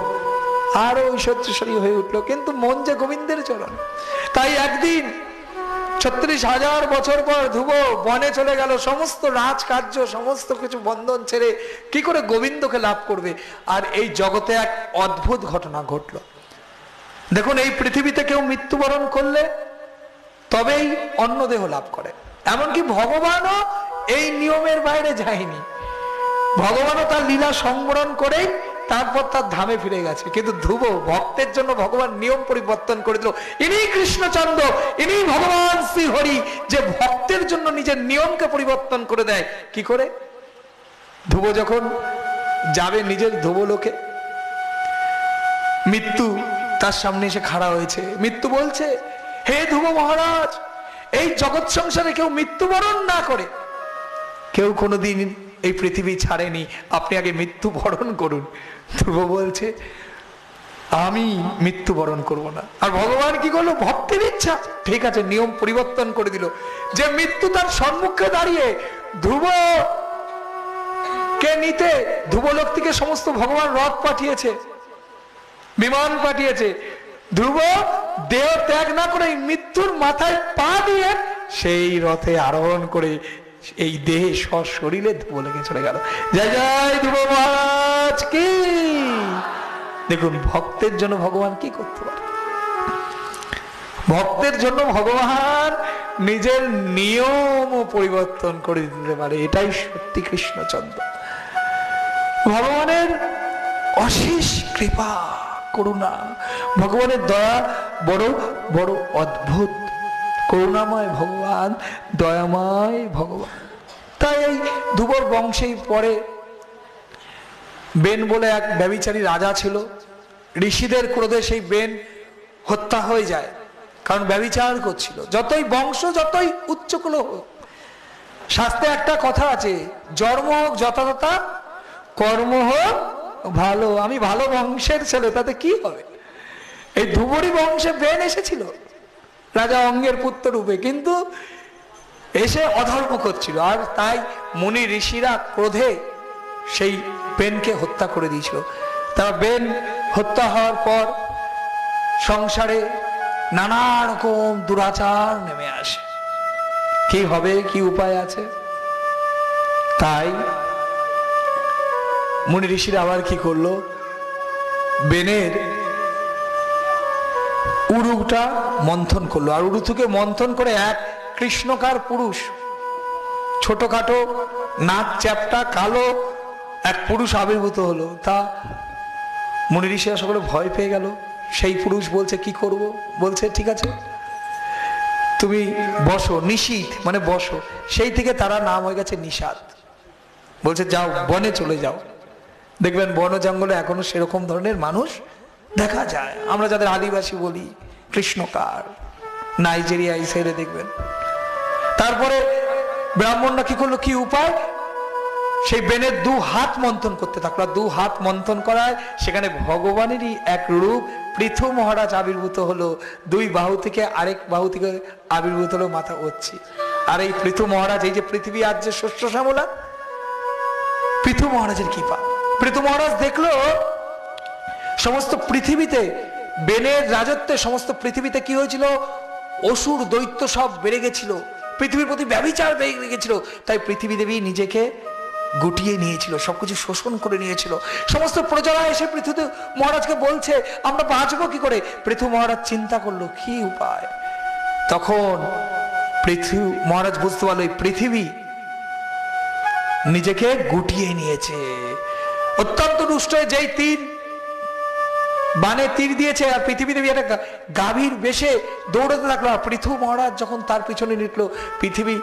A: আরো ঐশ্বর্যশালী হয়ে উঠলো, কিন্তু মন যে গোবিন্দের চরণ। তাই একদিন ৩৬,০০০ বছর পর ধ্রুব বনে চলে গেল, সমস্ত রাজকার্য সমস্ত কিছু বন্ধন ছেড়ে কি করে গোবিন্দকে লাভ করবে। আর এই জগতে এক অদ্ভুত ঘটনা ঘটল। দেখুন, এই পৃথিবীতে কেউ মৃত্যুবরণ করলে তবেই অন্য দেহ লাভ করে। এমনকি ভগবানও এই নিয়মের বাইরে যায়নি, ভগবানও তার লীলা সংবরণ করেই তারপর তার ধামে ফিরে গেছে। কিন্তু ধ্রুব ভক্তের জন্য ভগবান নিয়ম পরিবর্তন করে দিল। ইনি কৃষ্ণচন্দ্র, ইনি ভগবান শ্রী হরি, যে ভক্তের জন্য নিজের নিয়মকে পরিবর্তন করে দেয়। কি করে? ধ্রুব যখন যাবে নিজের ধ্রুবলোকে, মৃত্যু তার সামনে এসে খাড়া হয়েছে। মৃত্যু বলছে, হে ধ্রুব মহারাজ, এই জগৎ সংসারে কেউ মৃত্যুবরণ না করে কেউ কোনোদিন এই পৃথিবী ছাড়েনি, আপনি আগে মৃত্যুবরণ করুন। ধ্রুব বলছে, আমি মৃত্যুবরণ করব না। আর ভগবান কি করলো, ভক্তের ইচ্ছা, ঠিক আছে, নিয়ম পরিবর্তন করে দিল। যে মৃত্যু তার সম্মুখে দাঁড়িয়ে ধ্রুব কে নিতে ধ্রুবলোক থেকে সমস্ত ভগবান রথ পাঠিয়েছে, বিমান পাঠিয়েছে। ধ্রুব দেহ ত্যাগ না করে মৃত্যুর মাথায় পা দিয়ে সেই রথে আরোহণ করে এই দেহে সশরীরে ধ্রুবলোকে চলে গেল। জয় জয় ধ্রুব মহারাজ কি। দেখুন, ভক্তের জন্য ভগবান কি করতে পারে। ভক্তের জন্য ভগবান নিজের নিয়ম পরিবর্তন করে দিতে পারে। এটাই সত্যি কৃষ্ণচন্দ্র। ভগবানের অশেষ কৃপা করুণা, ভগবানের দয়া বড় বড় অদ্ভুত। করুণাময় ভগবান, দয়াময় ভগবান। তাই এই ধ্রুবর বংশেই পরে বেন বলে এক ব্যভিচারী রাজা ছিল। ঋষিদের ক্রোধে সেই বেন হত্যা হয়ে যায়, কারণ ব্যভিচার করছিল। যতই বংশ যতই উচ্চকুল হোক, শাস্ত্রে একটা কথা আছে, জন্ম হোক যথাযথা, কর্ম হোক ভালো। আমি ভালো বংশের ছেলে, তাতে কি হবে? এই ধ্রুবরী বংশে বেন এসেছিল রাজা অঙ্গের পুত্র রূপে, কিন্তু এসে অধর্ম করছিল। আর তাই মুনি ঋষিরা ক্রোধে সেই বেনকে হত্যা করে দিয়েছিল। তারা বেন হত্যা হওয়ার পর সংসারে নানা রকম দুরাচার নেমে আসে। কি হবে, কি উপায় আছে? তাই মুনি ঋষিরা আবার কি করলো, বেনের উরুটা মন্থন করলো। আর উরু থেকে মন্থন করে এক কৃষ্ণকার পুরুষ, ছোটখাটো নাক চ্যাপটা কালো এক পুরুষ আবির্ভূত হলো। তা মুনি ঋষিরা সকলে ভয় পেয়ে গেল। সেই পুরুষ বলছে, কি করব? বলছে, ঠিক আছে, তুমি বসো। নিশীথ মানে বসো। সেই থেকে তারা নাম হয়ে গেছে নিষাদ। বলছে, যাও বনে চলে যাও। দেখবেন বন জঙ্গলে এখনো সেরকম ধরনের মানুষ দেখা যায়। আমরা যাদের আদিবাসী বলি, কৃষ্ণকার, নাইজেরিয়ায় সেরে দেখবেন। তারপরে ব্রাহ্মণরা কি করলো, কি উপায়, সেই বেনের দু হাত মন্থন করতে থাকলো। দু হাত মন্থন করায় সেখানে ভগবানেরই এক রূপ পৃথু মহারাজ আবির্ভূত হলো। দুই বাহু থেকে আরেক বাহু থেকে আবির্ভূত হলো মাথা অচ্ছি। আর এই পৃথু মহারাজ, এই যে পৃথিবী আজ যে শস্য শ্যামলা, পৃথু মহারাজের কৃপা। পৃথু মহারাজ দেখলো সমস্ত পৃথিবীতে বেনের রাজত্বে সমস্ত পৃথিবীতে কি হয়েছিল, অসুর দৈত্য সব বেড়ে গেছিল, পৃথিবীর প্রতি ব্যভিচার বেড়ে গেছিল। তাই পৃথিবী দেবী নিজেকে গুটিয়ে নিয়েছিল, সবকিছু শোষণ করে নিয়েছিল। সমস্ত প্রজারা এসে পৃথু মহারাজকে বলছে, আমরা বাঁচবো কি করে? পৃথু মহারাজ চিন্তা করলো কি উপায়। তখন পৃথু মহারাজ বুঝতে পারলো এই পৃথিবী নিজেকে গুটিয়ে নিয়েছে। অত্যন্ত রুষ্ট হয়ে যেই তীর বানে তীর দিয়েছে আর পৃথিবী দেবী একটা গাভীর বেশে দৌড়াতে থাকলো। আর পৃথু মহারাজ যখন তার পিছনে নিটলো, পৃথিবী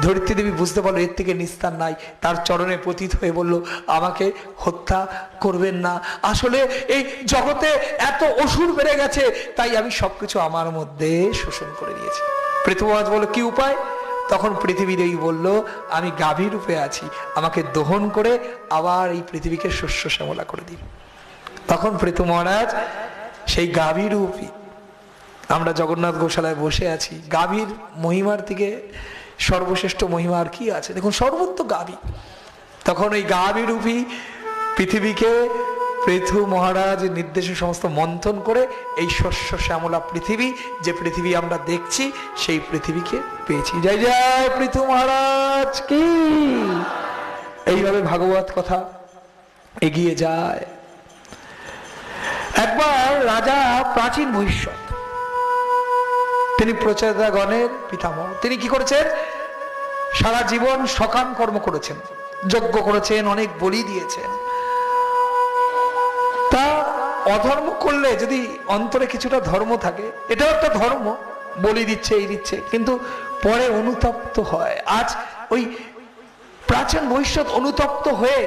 A: ধরিত্রী দেবী বুঝতে পারলো এর থেকে নিস্তার নাই, তার চরণে পতিত হয়ে বলল আমাকে হত্যা করবেন না, আসলে এই জগতে এত অসুর বেড়ে গেছে, তাই আমি সবকিছু আমার মধ্যে শোষণ করে নিয়েছি। পৃথু মহারাজ বলল কি উপায়? তখন পৃথিবী দেবী বলল আমি গাভী রূপে আছি, আমাকে দহন করে আবার এই পৃথিবীকে শস্য শ্যামলা করে দিন। তখন পৃথু মহারাজ সেই গাভী রূপী, আমরা জগন্নাথ গোশালায় বসে আছি, গাভীর মহিমার থেকে সর্বশ্রেষ্ঠ মহিমা আর কি আছে, দেখুন সর্বত্র গাভী। তখন এই গাভী রূপী পৃথিবীকে পৃথু মহারাজ নির্দেশে সমস্ত মন্থন করে এই শস্য শ্যামলা পৃথিবী, যে পৃথিবী আমরা দেখছি সেই পৃথিবীকে পেয়েছি। জয় জয় পৃথু মহারাজ কি। এইভাবে ভাগবত কথা এগিয়ে যায়। একবার রাজা প্রাচীন ভবিষ্যৎ, তিনি প্রচারগণের পিতামহ, তিনি কি করেছেন? সারা জীবন সকাম কর্ম করেছেন, যজ্ঞ করেছেন, অনেক বলি দিয়েছেন। তা অধর্ম করলে যদি অন্তরে কিছুটা ধর্ম থাকে, এটাও একটা ধর্ম, বলি দিচ্ছে এই দিচ্ছে, কিন্তু পরে অনুতপ্ত হয়। আজ ওই প্রাচীন ভবিষ্যৎ অনুতপ্ত হয়ে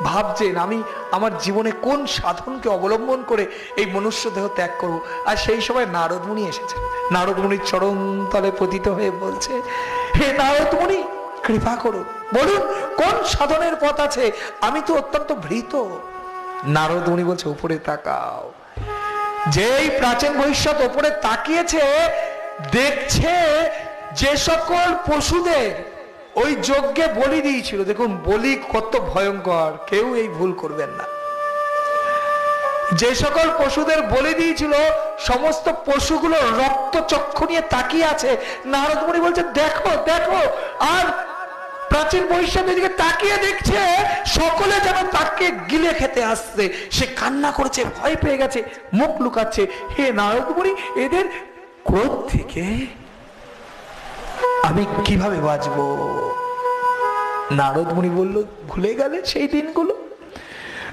A: ভাবছেন আমি আমার জীবনে কোন সাধনকে অবলম্বন করে এই মনুষ্য দেহ ত্যাগ করব। আর সেই সময় নারদ মুনি এসেছেন। নারদ মুনির চরণ তলে পতিত হয়ে বলছে হে নারদ মুনি কৃপা করুন, বলুন কোন সাধনের পথ আছে, আমি তো অত্যন্ত ভীত। নারদ মুনি বলছে উপরে তাকাও। যেই প্রাচীন ভবিষ্যৎ উপরে তাকিয়েছে, দেখছে যে সকল পশুদের ওই যজ্ঞে বলি দিয়েছিল, দেখুন বলি কত ভয়ঙ্কর, কেউ এই ভুল করবেন না। যে সকল পশুদের বলি দিয়েছিল সমস্ত পশুগুলো রক্ত চক্ষু নিয়ে তাকিয়ে আছে। নারদ মুনি বলছে দেখো দেখো, আর প্রাচীন ভবিষ্যৎ এদিকে তাকিয়ে দেখছে সকলে যেন তাকে গিলে খেতে আসছে। সে কান্না করেছে, ভয় পেয়ে গেছে, মুখ লুকাচ্ছে। হে নারদ মুনি, এদের ক্রোধ থেকে আমি কিভাবে বাঁচবো? নারদ মুনি বলল ভুলে গেলে সেই দিনগুলো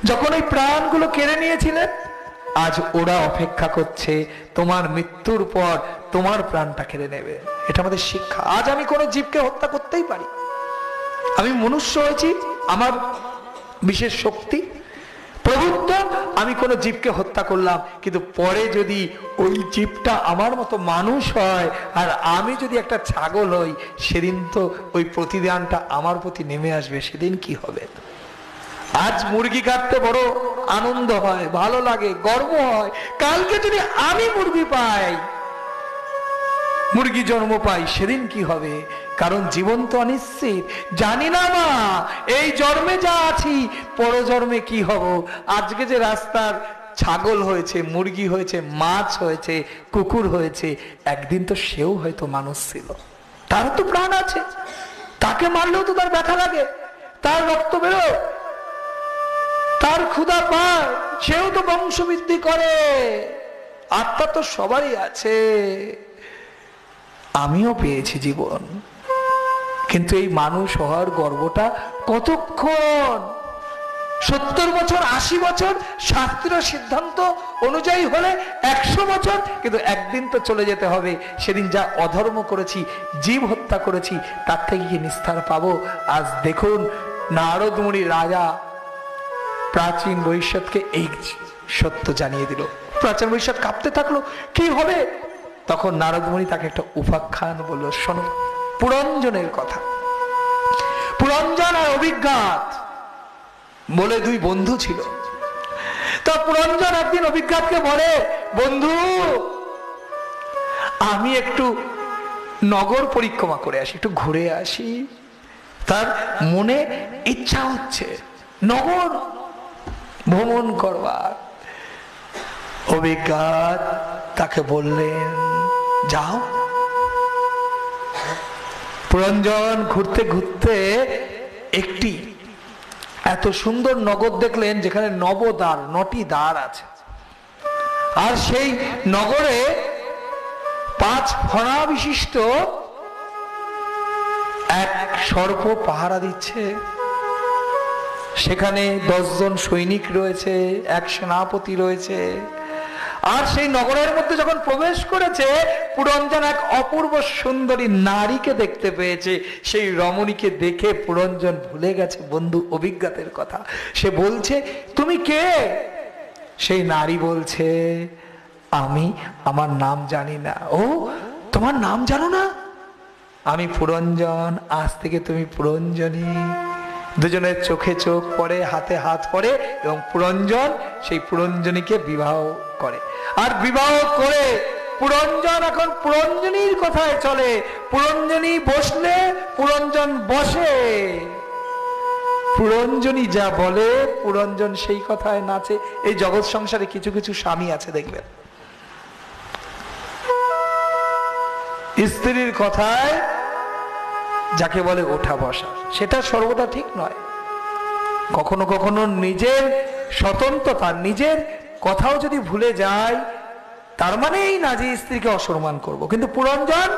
A: যখন ওই প্রাণগুলো কেড়ে নিয়েছিলেন? আজ ওরা অপেক্ষা করছে তোমার মৃত্যুর পর তোমার প্রাণটা কেড়ে নেবে। এটা আমাদের শিক্ষা। আজ আমি কোনো জীবকে হত্যা করতেই পারি, আমি মনুষ্য হয়েছি, আমার বিশেষ শক্তি প্রভুত্ব, আমি কোনো জীবকে হত্যা করলাম, কিন্তু পরে যদি ওই জীবটা আমার মতো মানুষ হয় আর আমি যদি একটা ছাগল হই, সেদিন তো ওই প্রতিদানটা আমার প্রতি নেমে আসবে। সেদিন কি হবে? আজ মুরগি কাটতে বড় আনন্দ হয়, ভালো লাগে, গর্ব হয়। কালকে যদি আমি মুরগি পাই, মুরগি জন্ম পাই, সেদিন কি হবে? কারণ জীবন তো অনিশ্চিত, জানি না মা এই জন্মে যা আছি পরজন্মে কি হব। আজকে যে রাস্তার ছাগল হয়েছে, মুরগি হয়েছে, মাছ হয়েছে, কুকুর হয়েছে, একদিন তো সেও হয়তো মানুষ ছিল, তার তো প্রাণ আছে, তাকে মারলেও তো তার ব্যথা লাগে, তার রক্ত বেরো, তার ক্ষুধা পায়, সেও তো বংশবৃদ্ধি করে। আত্মা তো সবারই আছে, আমিও পেয়েছি জীবন, কিন্তু এই মানুষ হওয়ার গর্বটা কতক্ষণ? 70 বছর, 80 বছর, শাস্ত্রীয় সিদ্ধান্ত অনুযায়ী হলে 100 বছর, কিন্তু একদিন তো চলে যেতে হবে। সেদিন যা অধর্ম করেছি, জীব হত্যা করেছি, তার থেকে কি নিস্তার পাবো? আজ দেখুন নারদ মুনি রাজা প্রাচীন ভবিষ্যৎকে এই সত্য জানিয়ে দিল। প্রাচীন ভবিষ্যৎ কাঁপতে থাকলো, কি হবে? তখন নারদ মুনি তাকে একটা উপাখ্যান বলল, শোনো পুরঞ্জনের কথা। পুরঞ্জন আর অভিজ্ঞাত বলে দুই বন্ধু ছিল। তা পুরঞ্জন একদিন অভিজ্ঞাতকে বলে, বন্ধু আমি একটু নগর পরিক্রমা করে আসি, একটু ঘুরে আসি। তার মনে ইচ্ছা হচ্ছে নগর ভ্রমণ করবার। অভিজ্ঞাত তাকে বললেন যাও। পুরঞ্জন ঘুরতে ঘুরতে একটি এত সুন্দর নগর দেখলেন যেখানে নবদ্বার, 9টি দ্বার আছে, আর সেই নগরে 5 ফণা বিশিষ্ট এক সর্প পাহারা দিচ্ছে। সেখানে 10 জন সৈনিক রয়েছে, এক সেনাপতি রয়েছে, আর সেই নগরের মধ্যে যখন প্রবেশ করেছে, পুরঞ্জন এক অপূর্ব সুন্দরী নারীকে দেখতে পেয়েছে। সেই রমণীকে দেখে পুরঞ্জন ভুলে গেছে বন্ধু অভিজ্ঞতার কথা। সে বলছে, তুমি কে? সেই নারী বলছে, আমার নাম জানি না। ও, তোমার নাম জানো না? আমি পুরঞ্জন, আজ থেকে তুমি পুরঞ্জনী। দুজনের চোখে চোখ পড়ে, হাতে হাত পড়ে, এবং পুরঞ্জন সেই পুরঞ্জনীকে বিবাহ করে। আর বিবাহ করে পুরঞ্জন এখন পুরঞ্জনীর কথায় চলে। পুরঞ্জনী বসলে পুরঞ্জন বসে, পুরঞ্জনী যা বলে পুরঞ্জন সেই কথায় নাচে। এই জগৎ সংসারে কিছু কিছু স্বামী আছে দেখবেন, স্ত্রীর কথায় যাকে বলে ওঠা বসা, সেটা সর্বদা ঠিক নয়। কখনো কখনো নিজের স্বতন্ত্রতা, নিজের কথাও যদি ভুলে যায়, তার মানেই না যে স্ত্রীকে অসম্মান করব। কিন্তু পুরঞ্জন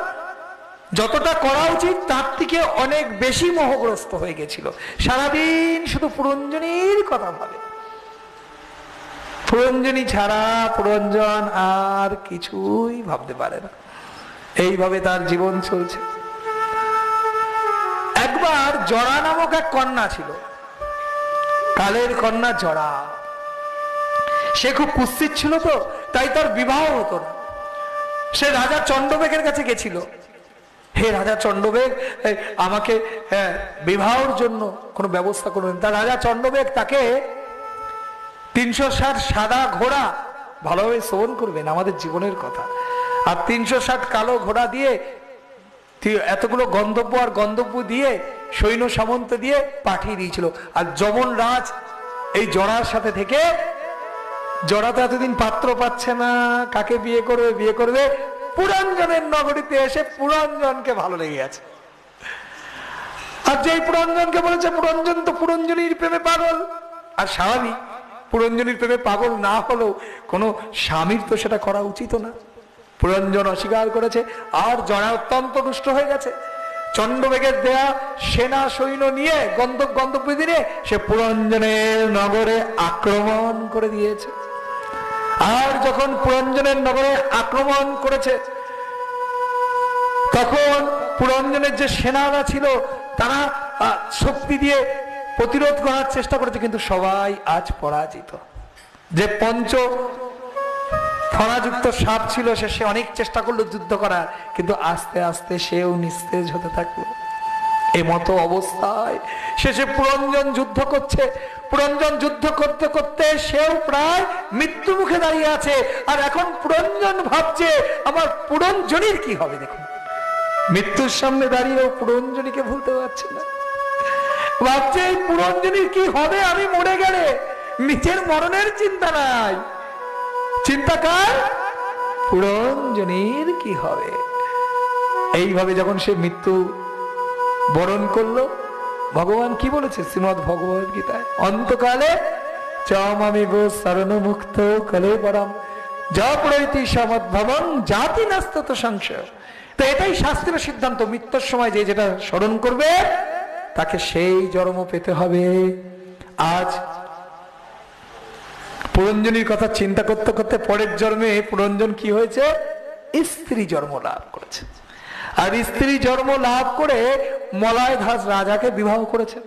A: যতটা করা উচিত তার থেকে অনেক বেশি মোহগ্রস্ত হয়ে গেছিল। সারাদিন শুধু পুরঞ্জনীর কথা ভাবে, পুরঞ্জনী ছাড়া পুরঞ্জন আর কিছুই ভাবতে পারে না। এইভাবে তার জীবন চলছে। একবার জরা নামক এক কন্যা ছিল, কালের কন্যা জরা। সে খুব কুৎসিত ছিল, তো তাই তার বিবাহ হতো না। সে রাজা চন্ডবেগের কাছে গেছিল, হে রাজা চন্ডবেগ, আমাকে বিবাহের জন্য কোনো ব্যবস্থা করবেন। তার রাজা চন্ডবেগ তাকে 360 সাদা ঘোড়া, ভালোভাবে শ্রবণ করবেন আমাদের জীবনের কথা, আর 360 কালো ঘোড়া দিয়ে, এতগুলো গন্তব্য আর গন্তব্য দিয়ে, সৈন্য সামন্ত দিয়ে পাঠিয়ে দিয়েছিল। আর যমন রাজ এই জরার সাথে থেকে, জরা তো এতদিন পাত্র পাচ্ছে না, কাকে বিয়ে করবে, বিয়ে করবে পুরঞ্জনের নগরীতে এসে পুরঞ্জনকে ভালো লেগে গেছে। আর যেই পুরঞ্জনকে বলেছে, পুরঞ্জন তো পুরঞ্জনীর প্রেমে পাগল। আর স্বাভাবিক, পুরঞ্জনীর প্রেমে পাগল না হলেও কোনো স্বামীর তো সেটা করা উচিত না। পুরঞ্জন অস্বীকার করেছে, আর জরা অত্যন্ত দুষ্ট হয়ে গেছে। চন্ডবেগের দেয়া সেনা সৈন্য নিয়ে, গন্তব্য দিনে সে পুরঞ্জনের নগরে আক্রমণ করে দিয়েছে। আর যখন পুরঞ্জনের নগরে আক্রমণ করেছে, তখন পুরঞ্জনের যে সেনারা ছিল তারা শক্তি দিয়ে প্রতিরোধ করার চেষ্টা করেছে, কিন্তু সবাই আজ পরাজিত। যে পঞ্চ ফণাযুক্ত সাপ ছিল, সে অনেক চেষ্টা করলো যুদ্ধ করার, কিন্তু আস্তে আস্তে সেও নিস্তেজ হতে থাকলো। এই মতো অবস্থায় শেষে পুরঞ্জন যুদ্ধ করছে। পুরঞ্জন যুদ্ধ করতে করতে সেও প্রায় মৃত্যু মুখে দাঁড়িয়ে আছে। আর এখন পুরঞ্জন ভাবছে, আমার পুরঞ্জনীর কি হবে। দেখুন, মৃত্যুর সামনে দাঁড়িয়েও পুরঞ্জনীকে ভুলতে পারছে না। ভাবছে, এই পুরঞ্জনীর কি হবে আমি মরে গেলে। নিজের মরণের চিন্তা নাই, চিন্তা কার? পুরঞ্জনীর কি হবে। এইভাবে যখন সে মৃত্যু বরণ করলো, ভগবান কি বলেছে শ্রীমদ্ ভগবদ গীতায়, অন্তকালে চমামি গো শরণ মুক্ত কলে পরম যা প্রৈতি সমদ্ভবং জাতি নাস্তত সংশয়। তো এটাই শাস্ত্রের সিদ্ধান্ত, মৃত্যুর সময় যে যেটা স্মরণ করবে তাকে সেই জন্ম পেতে হবে। আজ পুরঞ্জনীর কথা চিন্তা করতে করতে পরের জন্মে পুরঞ্জন কি হয়েছে, স্ত্রী জন্ম লাভ করেছে। আর স্ত্রী জন্ম লাভ করে মলয়ধ্বজ রাজাকে বিবাহ করেছে।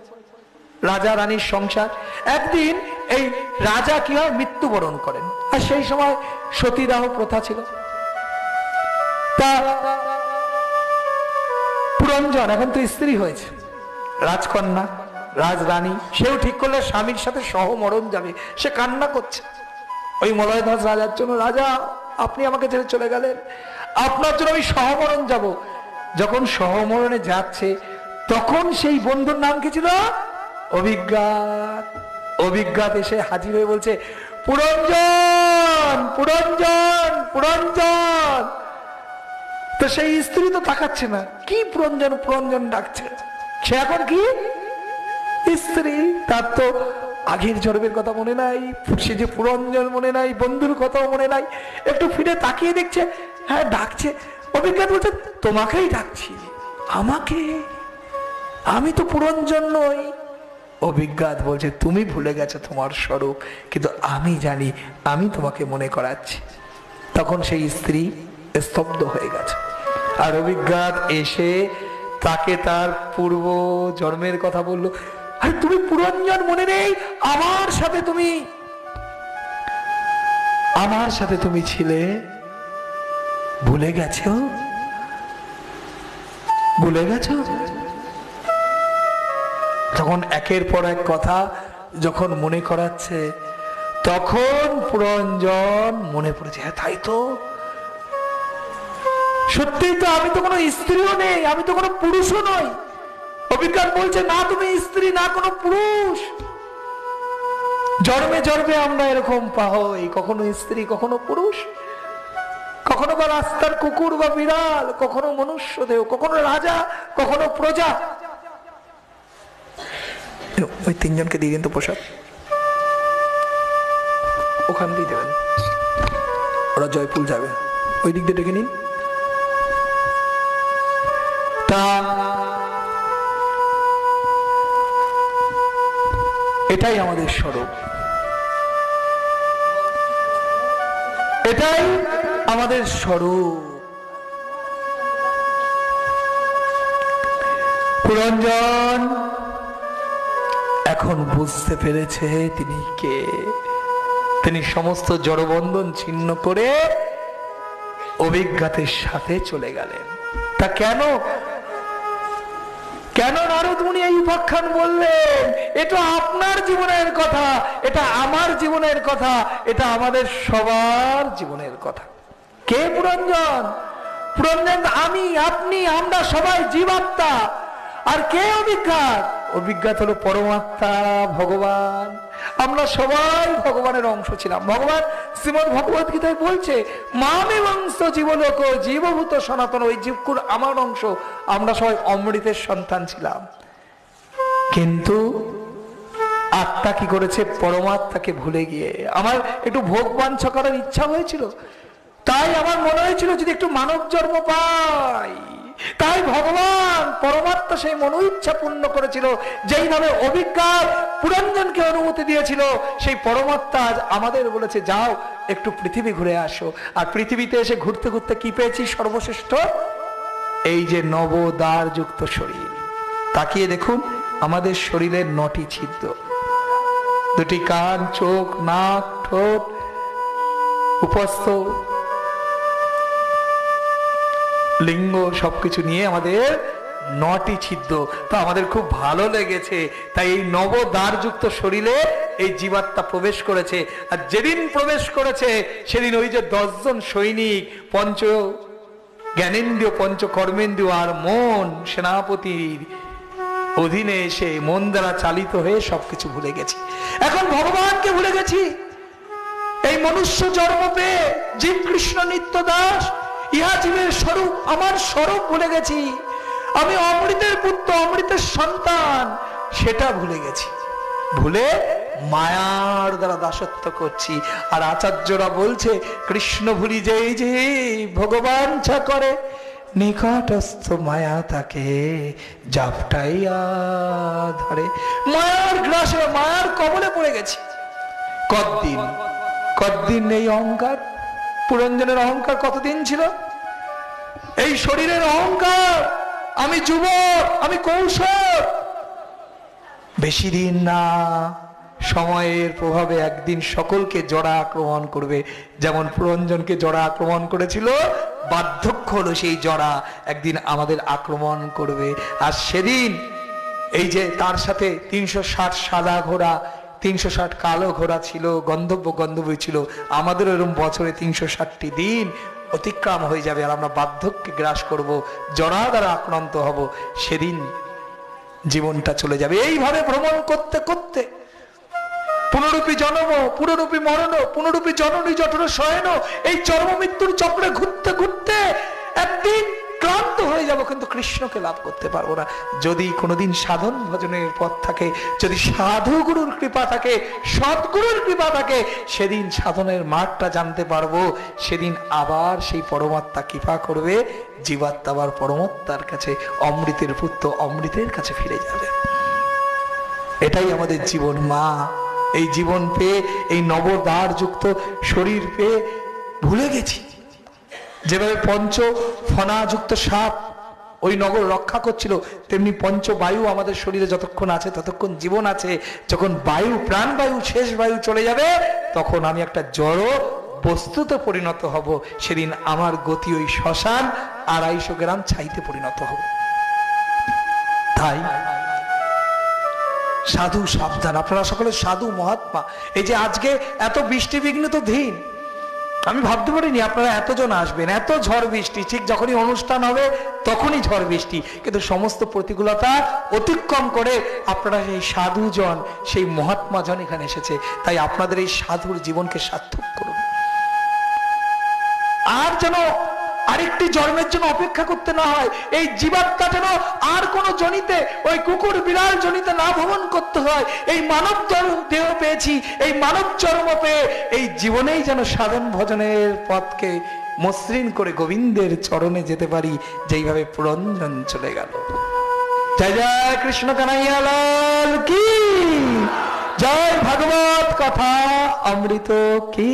A: রাজা রানীর সংসার। একদিন এই রাজা কি হয়, মৃত্যুবরণ করেন। আর সেই সময় সতীদাহ প্রথা ছিল। তা পুরঞ্জন এখন তো স্ত্রী হয়েছে, রাজকন্যা, রাজরানী, সেও ঠিক করলে স্বামীর সাথে সহমরণ যাবে। সে কান্না করছে ওই মলয়ধ্বজ রাজার জন্য, রাজা আপনি আমাকে ছেড়ে চলে গেলেন, আপনার জন্য আমি সহমরণ যাব। যখন সহমরণে যাচ্ছে, তখন সেই বন্ধুর নাম কি ছিল, অভিজ্ঞাত। অভিজ্ঞাত এসে হাজির হয়ে বলছে, পুরঞ্জন পুরঞ্জন পুরঞ্জন। তো সেই স্ত্রী তো তাকাচ্ছে না, কি পুরঞ্জন পুরঞ্জন ডাকছে। সে এখন কি স্ত্রী, তার তো আগের জন্মের কথা মনে নাই, সে যে পুরঞ্জন মনে নাই, বন্ধুর কথাও মনে নাই। একটু ফিরে তাকিয়ে দেখছে, হ্যাঁ ডাকছে। অভিজ্ঞাত বলছে, তোমাকেই ডাকছি। আমাকে? আমি তো পুরঞ্জন নই। অভিজ্ঞাত বলছে, তুমি ভুলে গেছো তোমার স্বরূপ, কিন্তু আমি জানি, আমি তোমাকে মনে করাচ্ছি। তখন সেই স্ত্রী স্তব্ধ হয়ে গেছে। আর অভিজ্ঞাত এসে তাকে তার পূর্ব জন্মের কথা বললো। আরে তুমি পুরঞ্জন মনে নেই আমার সাথে তুমি ছিলে, ভুলে গেছো? তখন একের পর এক কথা যখন মনে করাচ্ছে, তখন পুরঞ্জন মনে পড়েছে, হ্যাঁ তাই তো, সত্যি তো, আমি তো কোনো স্ত্রীও নেই, আমি তো কোনো পুরুষও নই। অভিজ্ঞান বলছে, না তুমি স্ত্রী, না কোনো পুরুষ। জন্মে জন্মে আমরা এরকম পাই, কখনো স্ত্রী, কখনো পুরুষ, কখনো বা রাস্তার কুকুর বা বিড়াল, কখনো মনুষ্য দেহ, কখনো রাজা, কখনো প্রজা। ওই তিনজনকে দিয়ে কিন্তু পোশাক ওখান দিয়ে দেবেন, ওরা জয়পুর যাবে, ওই দিক দিয়ে ডেকে নিন। তা এটাই আমাদের স্বরূপ, এটাই আমাদের স্বরূপ। পুরঞ্জন এখন বুঝতে পেরেছে তিনি কে। তিনি সমস্ত জড়বন্ধন ছিন্ন করে অভিজ্ঞতার সাথে চলে গেলেন। তা কেন নারদ মুনি এই উপাখ্যান বললেন? এটা আপনার জীবনের কথা, এটা আমার জীবনের কথা, এটা আমাদের সবার জীবনের কথা। কে পুরঞ্জন? পুরঞ্জন আমি, আপনি, আমরা সবাই জীবাত্মা। আর কে অভিজ্ঞাত? অভিজ্ঞাত হলো পরমাত্মা, ভগবান। আমরা সবাই ভগবানের অংশ ছিলাম। ভগবান শ্রীমদ্ ভগবত গীতায় বলছে, মামে বংশ জীবলোক জীবভূত সনাতন, ওই জীবকুল আমার অংশ। আমরা সবাই অমৃতের সন্তান ছিলাম। কিন্তু আত্মা কি করেছে? পরমাত্মাকে ভুলে গিয়ে, আমার একটু ভোগ বাঞ্ছা করার ইচ্ছা হয়েছিল, তাই আমার মনে হয়েছিল যদি একটু মানব জন্ম পাই। তাই ভগবান পরমাত্মা সেই মনো ইচ্ছা পূর্ণ করেছিল, যেই নামে অভিজ্ঞা পুরঞ্জনকে অনুমতি দিয়েছিল। সেই পরমাত্মা আজ আমাদের বলেছে, যাও একটু পৃথিবী ঘুরে আসো। আর পৃথিবীতে এসে ঘুরতে ঘুরতে কি পেয়েছি? সর্বশ্রেষ্ঠ এই যে নবদ্বার যুক্ত শরীর। তাকিয়ে দেখুন, আমাদের শরীরের 9টি ছিদ্র, 2টি কান, চোখ, নাক, ঠোঁট, উপস্থ, লিঙ্গ, সবকিছু নিয়ে আমাদের 9টি ছিদ্র। তো আমাদের খুব ভালো লেগেছে, তাই এই নবদ্বার যুক্ত শরীরে এই জীবাত্মা প্রবেশ করেছে। আর যেদিন প্রবেশ করেছে সেদিন ওই যে 10 জন সৈনিক, পঞ্চ জ্ঞানেন্দ্রিয়, পঞ্চ কর্মেন্দ্রিয় আর মন সেনাপতির অধীনে এসে মন দ্বারা চালিত হয়ে সবকিছু ভুলে গেছি। এখন ভগবানকে ভুলে গেছি। এই মনুষ্য জন্ম পেয়ে জীব কৃষ্ণ নিত্য দাস, ইহা জীবের স্বরূপ, আমার স্বরূপ ভুলে গেছি। আমি অমৃতের পুত্র, অমৃতের সন্তান, সেটা ভুলে গেছি। ভুলে মায়ার দ্বারা দাসত্ব করছি। আর আচার্যরা বলছে, কৃষ্ণ ভুলি যেই যে ভগবান ছা করে, নিকটস্থ মায়া তাকে জাপটাইয়া ধরে। মায়ার গ্রাসে, মায়ার কবলে পড়ে গেছি। কতদিন এই অহংকার? পুরঞ্জনের অহংকার কতদিন ছিল? এই শরীরের অহংকার, আমি যুবক, আমি কৌশল, বেশি দিন না। সময়ের প্রভাবে একদিন সকলকে জড়া আক্রমণ করবে। যেমন পুরঞ্জনকে জড়া আক্রমণ করেছিল, বার্ধক্য হলো সেই জড়া, একদিন আমাদের আক্রমণ করবে। আর সেদিন এই যে তার সাথে 360 সাদা ঘোড়া, 360 কালো ঘোড়া ছিল, গন্ধব্য ছিল। আমাদের এরকম বছরে 360টি দিন অতিক্রম হয়ে যাবে, আর আমরা বার্ধক্যে গ্রাস করব, জড়া দ্বারা আক্রান্ত হব। সেদিন জীবনটা চলে যাবে। এইভাবে ভ্রমণ করতে করতে পুনরূপী জন্ম, পুনরূপী মরণ, পুনরূপী জননী জঠর শয়ন, এই জন্ম মৃত্যুর চক্রে ঘুরতে ঘুরতে একদিন ক্লান্ত হয়ে যাব, কিন্তু কৃষ্ণকে লাভ করতে পারবো না। যদি কোনোদিন সাধন ভজনের পথ থাকে, যদি সাধু গুরুর কৃপা থাকে, সদ্গুরুর কৃপা থাকে, সেদিন সাধনের মার্গটা জানতে পারবো। সেদিন আবার সেই পরমাত্মা কৃপা করবে, জীবাত্মা আবার পরমাত্মার কাছে, অমৃতের পুত্র অমৃতের কাছে ফিরে যাবে। এটাই আমাদের জীবন। মা এই জীবন পেয়ে, এই নবদ্বার যুক্ত শরীর পেয়ে ভুলে গেছি। যেভাবে পঞ্চ ফণাযুক্ত সাপ ওই নগর রক্ষা করছিল, তেমনি পঞ্চবায়ু আমাদের শরীরে যতক্ষণ আছে ততক্ষণ জীবন আছে। যখন বায়ু, প্রাণবায়ু, শেষ বায়ু চলে যাবে, তখন আমি একটা জড় বস্তুতে পরিণত হব। সেদিন আমার গতি ওই শ্মশান 250 গ্রাম ছাইতে পরিণত হবে। তাই সাধু সাবধান, আপনারা সকলে সাধু মহাত্মা। এই যে আজকে এত বৃষ্টি বিঘ্নিত দিন, আমি ভাবতে পারিনি আপনারা এতজন আসবেন, এত ঝড় বৃষ্টি। ঠিক যখনই অনুষ্ঠান হবে তখনই ঝড় বৃষ্টি, কিন্তু সমস্ত প্রতিকূলতা অতিক্রম করে আপনারা সেই সাধুজন, সেই মহাত্মাজন এখানে এসেছে। তাই আপনাদের এই সাধুর জীবনকে সার্থক করুন। আর যেন আরেকটি জন্মের জন্য অপেক্ষা করতে না হয়। এই জীবাত্মা যেন আর কোন জনিতে, ওই কুকুর বিড়াল জনিতে না ভ্রমণ করতে হয়। এই মানব দেহ পেয়েছি, এই মানব জন্ম পেয়ে এই জীবনেই যেন সাধন ভজনের পথকে মসৃণ করে গোবিন্দের চরণে যেতে পারি, যেইভাবে পুরঞ্জন চলে গেল। জয় জয় কৃষ্ণ কানাইয়া লাল কি জয়, ভাগবত কথা অমৃত কি।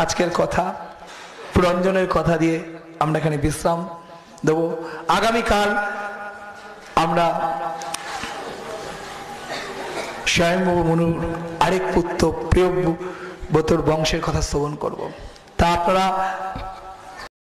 A: আজকের কথা পুরঞ্জনের কথা দিয়ে আমরা এখানে বিশ্রাম দেব। আগামীকাল আমরা স্বয়ংভূ মনুর আরেক পুত্র প্রিয়ব্রতর বংশের কথা শ্রবণ করব। তা আপনারা